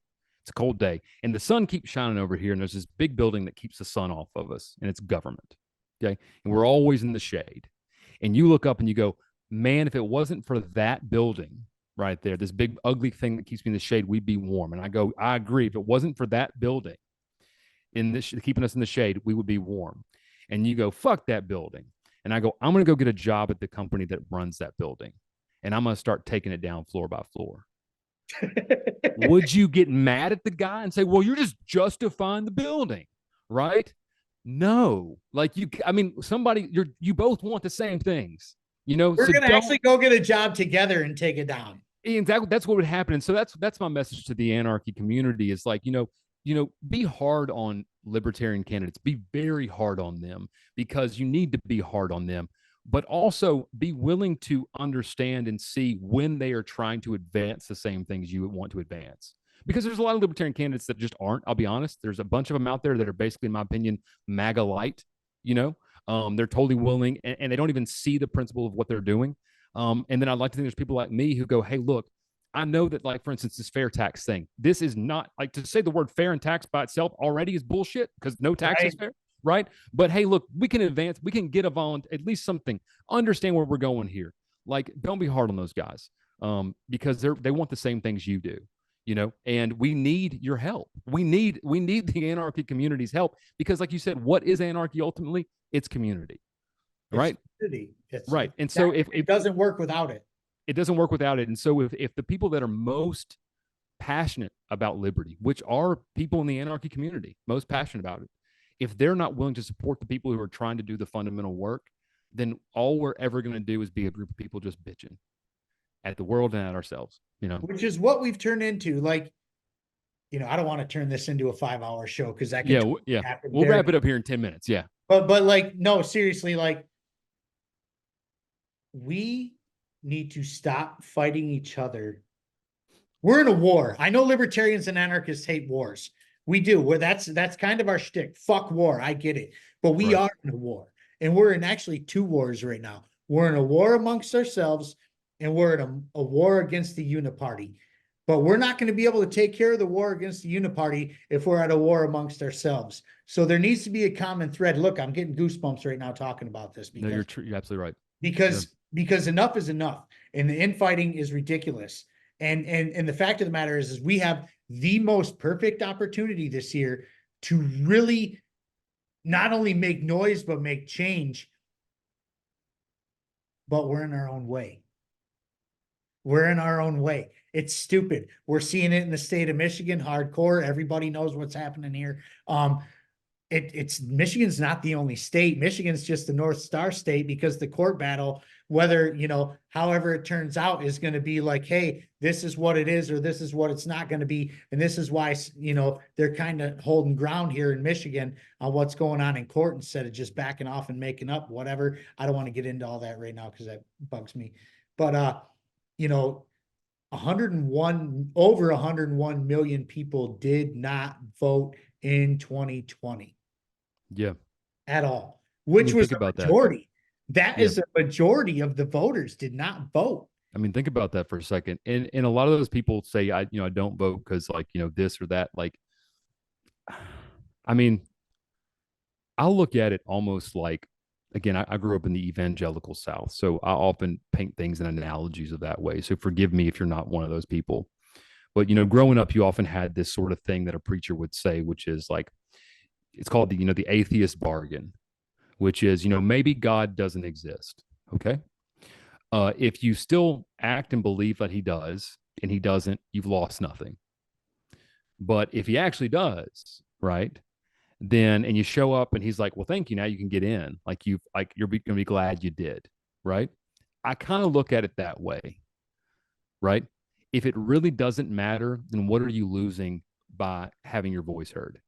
It's a cold day, and the sun keeps shining over here, and there's this big building that keeps the sun off of us, and it's government. Okay, and we're always in the shade. And you look up and you go, man, if it wasn't for that building right there, this big ugly thing that keeps me in the shade, we'd be warm. And I go, I agree. If it wasn't for that building in this keeping us in the shade, we would be warm. And you go, fuck that building. And I go, I'm going to go get a job at the company that runs that building. And I'm going to start taking it down floor by floor. Would you get mad at the guy and say, well, you're just justifying the building, right? No. Like I mean, you both want the same things, We're so going to don't. actually go get a job together and take it down. Exactly. That's what would happen. And so that's my message to the anarchy community is like, be hard on libertarian candidates, be very hard on them because you need to be hard on them, but also be willing to understand and see when they are trying to advance the same things you would want to advance. Because there's a lot of libertarian candidates that just aren't. I'll be honest. There's a bunch of them out there that are basically, in my opinion, MAGA light. They're totally willing and they don't even see the principle of what they're doing. And then I'd like to think there's people like me who go, hey, look, I know that, like, for instance, this fair tax thing, this is not like to say the word fair and tax by itself already is bullshit because no tax is fair, right? But hey, look, we can advance, we can get a at least something, understand where we're going here. Like, don't be hard on those guys because they want the same things you do, and we need your help. We need the anarchy community's help because, like you said, what is anarchy ultimately? It's community, right? Right. And so if it doesn't work without it, it doesn't work without it. And so if the people that are most passionate about liberty, which are people in the anarchy community, most passionate about it, if they're not willing to support the people who are trying to do the fundamental work, then all we're ever going to do is be a group of people just bitching at the world and at ourselves, which is what we've turned into. Like, I don't want to turn this into a 5-hour show because that could happen. We'll wrap it up here in 10 minutes. Yeah. But like, no, seriously, like, we need to stop fighting each other. We're in a war. I know libertarians and anarchists hate wars. We do. Well, that's kind of our shtick. Fuck war. I get it. But we are in a war. And we're in actually 2 wars right now. We're in a war amongst ourselves, and we're in a war against the uniparty. But we're not going to be able to take care of the war against the uniparty if we're at a war amongst ourselves. So there needs to be a common thread. Look, I'm getting goosebumps right now talking about this. Because, no, you're absolutely right. Because enough is enough, and the infighting is ridiculous. And the fact of the matter is we have the most perfect opportunity this year to really not only make noise, but make change. But we're in our own way. We're in our own way. It's stupid. We're seeing it in the state of Michigan, hardcore. Everybody knows what's happening here. It's Michigan's not the only state. Michigan's just the North Star state because the court battle, whether, however it turns out, is going to be like, hey, this is what it is, or this is what it's not going to be. And this is why, they're kind of holding ground here in Michigan on what's going on in court instead of just backing off and making up whatever. I don't want to get into all that right now because that bugs me. But, over 101 million people did not vote in 2020. Yeah. At all, which was a majority. That is a majority of the voters did not vote. I mean, think about that for a second. And a lot of those people say, I don't vote because, like, this or that. Like, I mean, I'll look at it almost like, again, I grew up in the evangelical South, so I often paint things in analogies of that way. So forgive me if you're not one of those people. But growing up, you often had this sort of thing that a preacher would say, which is like, it's called the atheist bargain, which is, maybe God doesn't exist. Okay. If you still act and believe that he does and he doesn't, you've lost nothing. But if he actually does, right, then and you show up and he's like, well, thank you, now you can get in, like you're gonna be glad you did, right? I kind of look at it that way, right? If it really doesn't matter, then what are you losing by having your voice heard?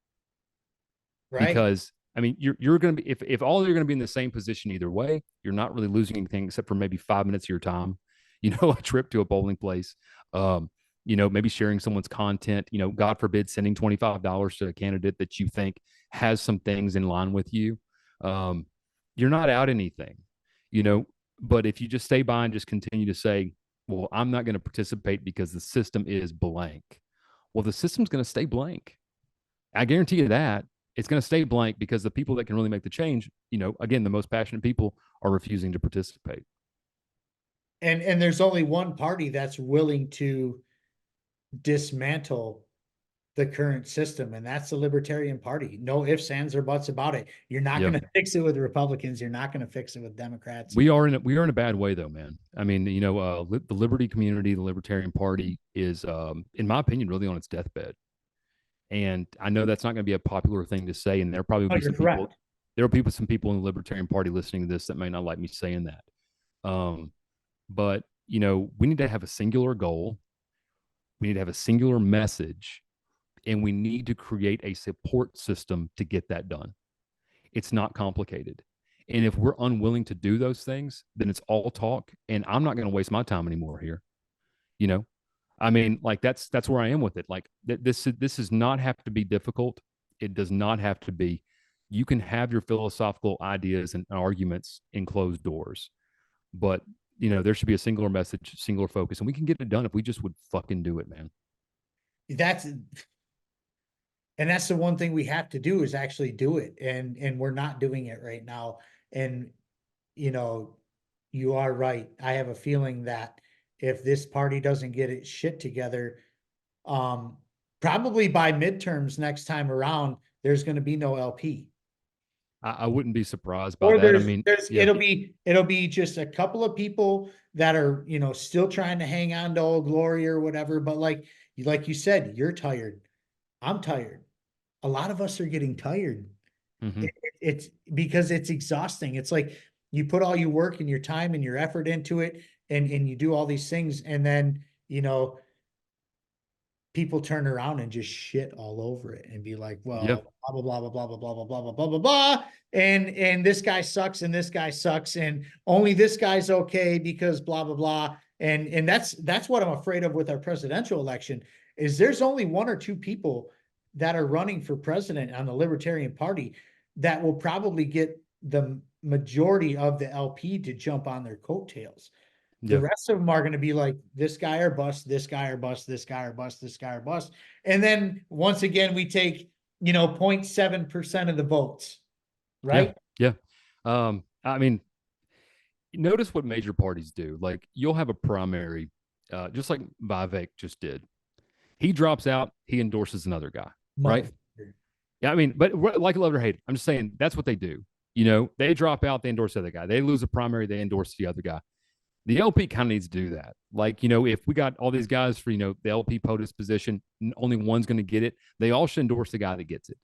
Right. Because I mean, you're going to be, if all you're going to be in the same position either way, you're not really losing anything except for maybe 5 minutes of your time, a trip to a bowling place, maybe sharing someone's content, God forbid, sending $25 to a candidate that you think has some things in line with you. You're not out anything, you know, but if you just stay by and just continue to say, well, I'm not going to participate because the system is blank. Well, the system's going to stay blank. I guarantee you that it's going to stay blank because the people that can really make the change, again, the most passionate people are refusing to participate. And there's only one party that's willing to dismantle the current system, and that's the Libertarian Party. No ifs, ands, or buts about it. You're not going to fix it with Republicans. You're not going to fix it with Democrats. We are in a bad way though, man. I mean, the liberty community, the Libertarian Party is, in my opinion, really on its deathbed. And I know that's not going to be a popular thing to say, and there'll probably be some people. There will be some people in the Libertarian Party listening to this that may not like me saying that. But we need to have a singular goal. We need to have a singular message, and we need to create a support system to get that done. It's not complicated. And if we're unwilling to do those things, then it's all talk. And I'm not going to waste my time anymore here. I mean, like that's where I am with it. Like this does not have to be difficult. It does not have to be. You can have your philosophical ideas and arguments in closed doors, but there should be a singular message, singular focus, and we can get it done if we just would fucking do it, man. That's the one thing we have to do is actually do it, and we're not doing it right now. And you are right. I have a feeling that if this party doesn't get its shit together, probably by midterms next time around, there's going to be no LP. I wouldn't be surprised by that. I mean, it'll be just a couple of people that are, still trying to hang on to Old Glory or whatever. But like you said, you're tired. I'm tired. A lot of us are getting tired. Mm-hmm. It's because it's exhausting. It's like you put all your work and your time and your effort into it, and you do all these things, and then people turn around and just shit all over it and be like, well, blah blah blah blah blah blah blah blah blah blah blah blah, and this guy sucks and this guy sucks and only this guy's okay because blah blah blah, and that's what I'm afraid of with our presidential election is there's only one or two people that are running for president on the Libertarian Party that will probably get the majority of the LP to jump on their coattails. The rest of them are going to be like, this guy or bust, this guy or bust, this guy or bust, this guy or bust. And then once again, we take, 0.7% of the votes, right? Yeah. I mean, notice what major parties do. Like you'll have a primary, just like Vivek just did. He drops out, he endorses another guy, right? Yeah, I mean, but like love it or hate it, I'm just saying that's what they do. They drop out, they endorse the other guy. They lose a primary, they endorse the other guy. The LP kind of needs to do that. Like, if we got all these guys for, the LP POTUS position, only one's going to get it. They all should endorse the guy that gets it.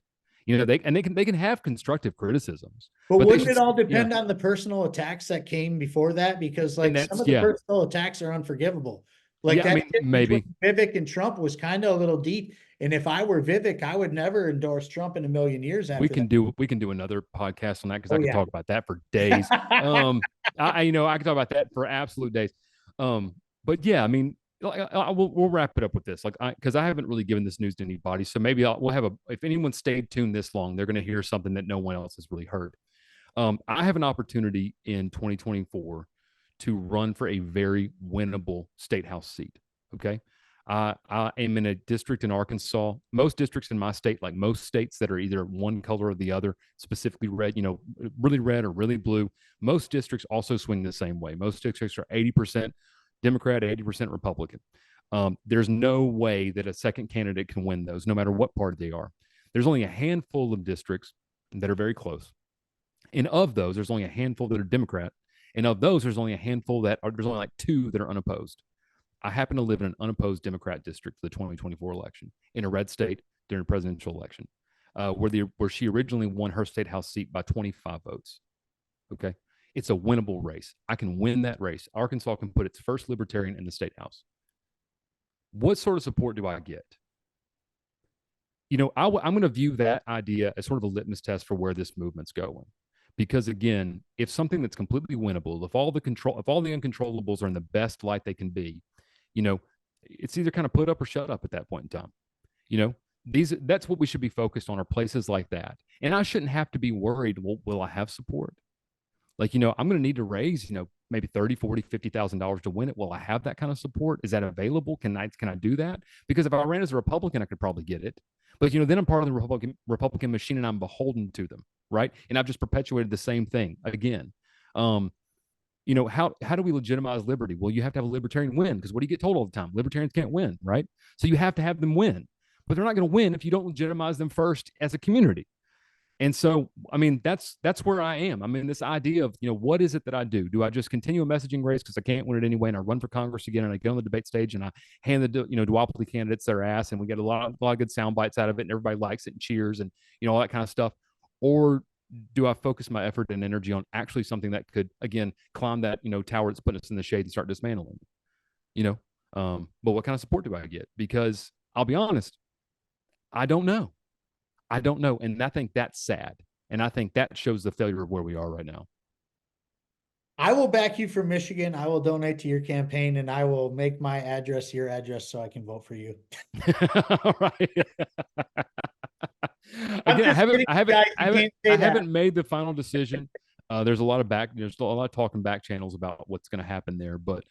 They can have constructive criticisms. But wouldn't it all depend on the personal attacks that came before that? Because some of the personal attacks are unforgivable. Like maybe Vivek and Trump was kind of a little deep. And if I were Vivek, I would never endorse Trump in a million years. We can do another podcast on that because I can talk about that for days. I can talk about that for absolute days. But yeah, I mean, we'll wrap it up with this, because I haven't really given this news to anybody. So maybe we'll have if anyone stayed tuned this long, they're going to hear something that no one else has really heard. I have an opportunity in 2024 to run for a very winnable state house seat. Okay. I am in a district in Arkansas. Most districts in my state, like most states that are either one color or the other, specifically red, really red or really blue, most districts also swing the same way. Most districts are 80% Democrat, 80% Republican. There's no way that a second candidate can win those, no matter what party they are. There's only a handful of districts that are very close. And of those, there's only a handful that are Democrat. And of those, there's only a handful that are, there's only like 2 that are unopposed. I happen to live in an unopposed Democrat district for the 2024 election in a red state during a presidential election, where she originally won her state house seat by 25 votes. Okay. It's a winnable race. I can win that race. Arkansas can put its first libertarian in the state house. What sort of support do I get? I'm going to view that idea as sort of a litmus test for where this movement's going. Because again, if something that's completely winnable, if all the uncontrollables are in the best light they can be, it's either kind of put up or shut up at that point in time. That's what we should be focused on, are places like that. And I shouldn't have to be worried, well, will I have support? Like, I'm going to need to raise, maybe $30,000, $40,000, $50,000 to win it. Will I have that kind of support? Is that available? Can I do that? Because if I ran as a Republican, I could probably get it. But, then I'm part of the Republican machine and I'm beholden to them. Right. And I've just perpetuated the same thing again. How do we legitimize liberty? Well, you have to have a libertarian win, because what do you get told all the time? Libertarians can't win. Right. So you have to have them win, but they're not going to win if you don't legitimize them first as a community. And so, that's where I am. This idea of, what is it that I do? Do I just continue a messaging race because I can't win it anyway, and I run for Congress again, and I get on the debate stage and I hand the, duopoly candidates their ass, and we get a lot of good sound bites out of it, and everybody likes it and cheers and, all that kind of stuff? Or do I focus my effort and energy on actually something that could, again, climb that, tower that's putting us in the shade and start dismantling, but what kind of support do I get? Because I'll be honest, I don't know. And I think that's sad. And I think that shows the failure of where we are right now. I will back you for Michigan. I will donate to your campaign, and I will make my address your address so I can vote for you. Right. Again, I haven't made the final decision. There's a lot of talking back channels about what's going to happen there. But,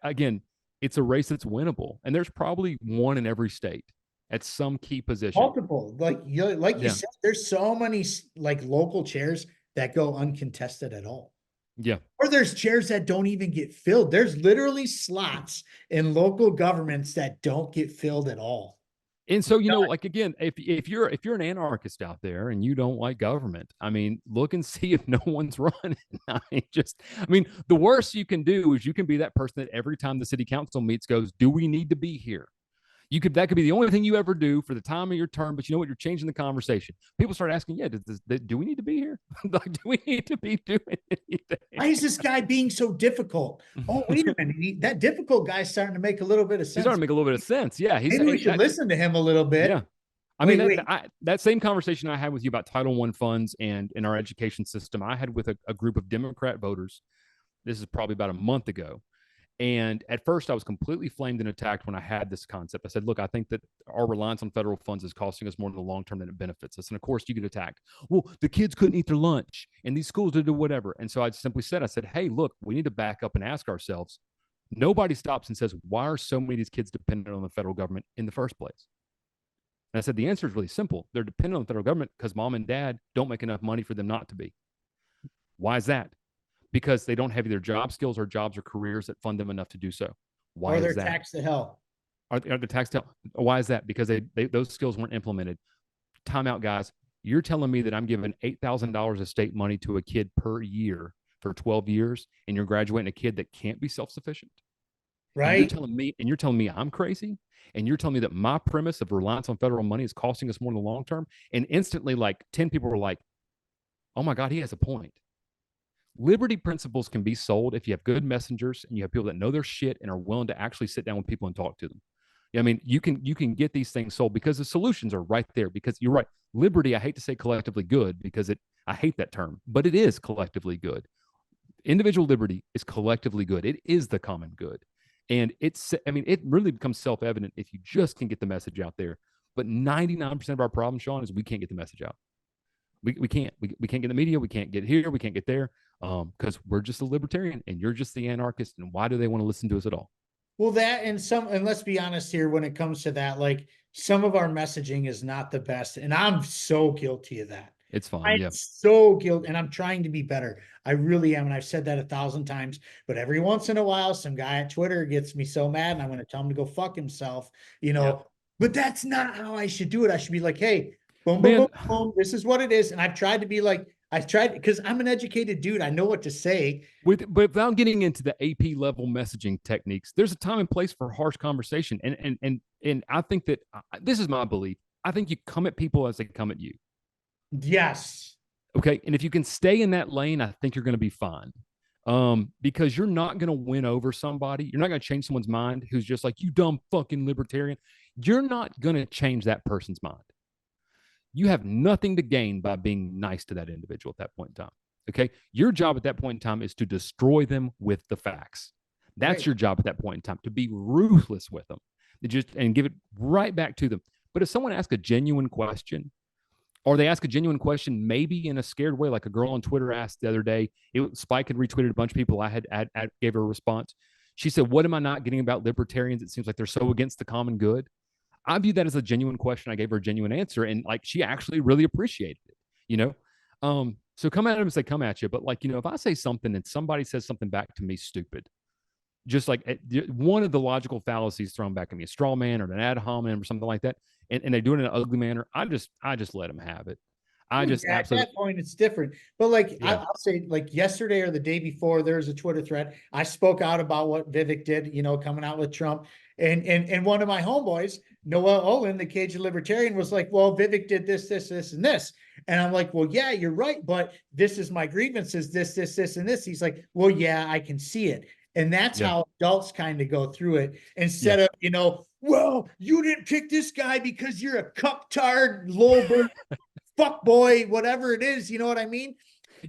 again, it's a race that's winnable. And there's probably one in every state at some key position. Multiple, like you said, there's so many like local chairs that go uncontested at all. Yeah. Or there's chairs that don't even get filled. There's literally slots in local governments that don't get filled at all. And so, like, again, if you're an anarchist out there and you don't like government, look and see if no one's running. The worst you can do is you can be that person that every time the city council meets goes, do we need to be here? That could be the only thing you ever do for the time of your term, but you know what? You're changing the conversation. People start asking, do we need to be here? Like, do we need to be doing anything? Why is this guy being so difficult? Oh, wait a minute. That difficult guy's starting to make a little bit of sense. He's starting to make a little bit of sense. Yeah. Maybe we should listen to him a little bit. Yeah. That same conversation I had with you about Title I funds and in our education system, I had with a group of Democrat voters. This is probably about a month ago. And at first, I was completely flamed and attacked when I had this concept. I said, look, I think that our reliance on federal funds is costing us more in the long term than it benefits us. And of course, you get attacked. Well, the kids couldn't eat their lunch and these schools did whatever. And so I simply said, hey, look, we need to back up and ask ourselves. Nobody stops and says, why are so many of these kids dependent on the federal government in the first place? And I said, the answer is really simple. They're dependent on the federal government because mom and dad don't make enough money for them not to be. Why is that? Because they don't have either job skills or jobs or careers that fund them enough to do so. Why is that? Or they're taxed to hell. Are they taxed to hell? Why is that? Because those skills weren't implemented. Time out, guys. You're telling me that I'm giving $8,000 of state money to a kid per year for 12 years, and you're graduating a kid that can't be self-sufficient? Right. And you're telling me I'm crazy? And you're telling me that my premise of reliance on federal money is costing us more in the long term? And instantly, like 10 people were like, oh my God, he has a point. Liberty principles can be sold if you have good messengers and you have people that know their shit and are willing to actually sit down with people and talk to them. You can get these things sold because the solutions are right there. Because you're right, liberty, I hate to say collectively good because I hate that term, but it is collectively good. Individual liberty is collectively good. It is the common good. And it really becomes self-evident if you just can get the message out there. But 99% of our problem, Sean, is we can't get the message out. We can't get the media. We can't get here. We can't get there because we're just a libertarian and you're just the anarchist. And why do they want to listen to us at all? Well, and let's be honest here, when it comes to that, like some of our messaging is not the best. And I'm so guilty of that. It's fine. I'm Yeah. so guilty, and I'm trying to be better. I really am, and I've said that 1,000 times. But every once in a while, some guy at Twitter gets me so mad, and I'm going to tell him to go fuck himself. Yeah. But that's not how I should do it. I should be like, hey, boom, boom, Man, boom, boom. This is what it is, and I've tried to be like, I've tried because I'm an educated dude. I know what to say. but without getting into the AP level messaging techniques, there's a time and place for harsh conversation. And I think that this is my belief. I think you come at people as they come at you. Yes. Okay. And if you can stay in that lane, I think you're going to be fine. Because you're not going to win over somebody. You're not going to change someone's mind who's just like, you dumb fucking libertarian. You're not going to change that person's mind. You have nothing to gain by being nice to that individual at that point in time. Okay. Your job at that point in time is to destroy them with the facts. That's your job at that point in time, to be ruthless with them, to just and give it right back to them. But if someone asks a genuine question, or they ask a genuine question, maybe in a scared way, like a girl on Twitter asked the other day, Spike had retweeted a bunch of people. I gave her a response. She said, "What am I not getting about libertarians? It seems like they're so against the common good." I view that as a genuine question. I gave her a genuine answer, and like she actually really appreciated it. You know, so come at them and say, "Come at you." But like, if I say something and somebody says something back to me stupid, just like one of the logical fallacies thrown back at me, a straw man or an ad hominem or something like that, and they do it in an ugly manner, I just let them have it. I just Yeah, at absolutely, that point, it's different. But like yeah, I'll say, like yesterday or the day before, there was a Twitter thread. I spoke out about what Vivek did, coming out with Trump, and one of my homeboys, Noah Olin, the Cajun libertarian, was like, "Well, Vivek did this, this, this, and this," and I'm like, "Well, yeah, you're right, but this is my grievances, this, this, this, and this." He's like, "Well, yeah, I can see it." And that's yeah, how adults kind of go through it yeah, instead of, well, you didn't pick this guy because you're a cup tard, low fuck boy, whatever it is, you know what I mean?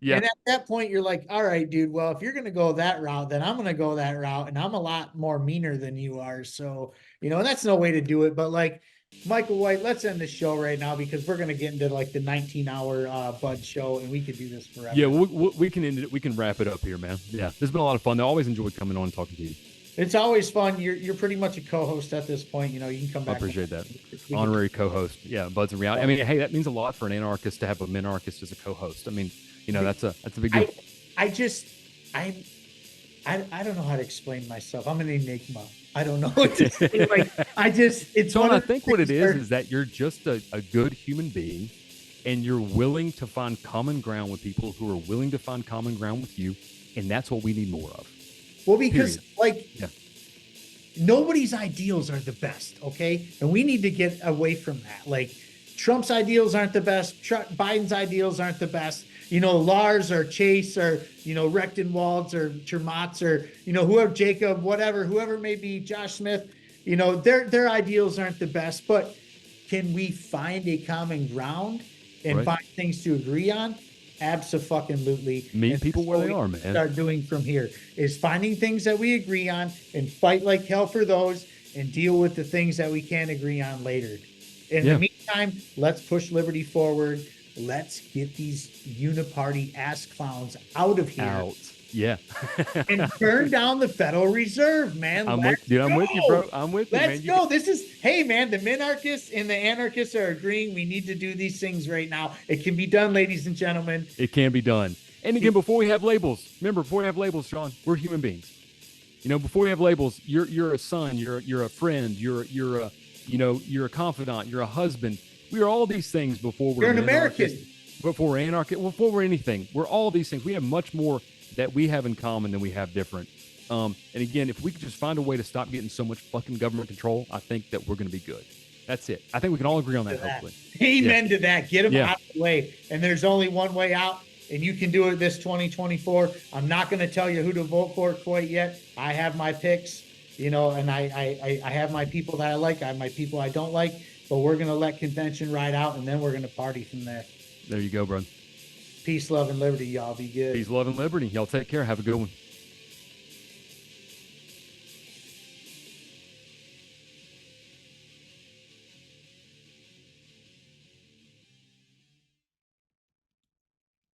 yeah. And at that point, you're like, all right, dude, well, if you're going to go that route, then I'm going to go that route. And I'm a lot more meaner than you are. So, and that's no way to do it. But like, Michael White, let's end the show right now because we're going to get into like the 19-hour Bud show and we could do this forever. Yeah, we can end it. We can wrap it up here, man. Yeah, this has been a lot of fun. I always enjoy coming on and talking to you. It's always fun. You're pretty much a co-host at this point. You can come back. I appreciate that. Honorary co-host. Yeah, BudsnReality. I mean, hey, that means a lot for an anarchist to have a minarchist as a co-host. I mean, that's a big deal. I don't know how to explain myself. I'm an enigma. I don't know what to say. Like, it's so I think what it is that you're just a good human being and you're willing to find common ground with people who are willing to find common ground with you. And that's what we need more of. Well, because nobody's ideals are the best, okay? And we need to get away from that. Like Trump's ideals aren't the best. Biden's ideals aren't the best. Lars or Chase or, Rechtenwalds or Termatz or, whoever, Jacob, whatever, whoever may be, Josh Smith, their ideals aren't the best. But can we find a common ground and find things to agree on? Abso-fucking-lutely. Meet people where they are, man. Start doing from here is finding things that we agree on and fight like hell for those and deal with the things that we can't agree on later. In the meantime, let's push liberty forward. Let's get these uniparty ass clowns out of here. Yeah. And burn down the Federal Reserve, man. I'm with you, bro. I'm with you, man. Let's go. Hey, man, the minarchists and the anarchists are agreeing we need to do these things right now. It can be done, ladies and gentlemen. It can be done. And again, before we have labels, Sean, we're human beings. Before we have labels, you're a son, you're a friend, you're a confidant, you're a husband. We are all these things before we're an American. Before we're anarchist, before we're anything. We're all these things. We have much more that we have in common than we have different. And again, if we could just find a way to stop getting so much fucking government control, I think that we're going to be good. That's it. I think we can all agree on that, hopefully. Amen to that. Get them out of the way. And there's only one way out, and you can do it this 2024. I'm not going to tell you who to vote for quite yet. I have my picks, and I have my people that I like. I have my people I don't like. But we're going to let convention ride out, and then we're going to party from there. There you go, bro. Peace, love, and liberty. Y'all be good. Peace, love, and liberty. Y'all take care. Have a good one.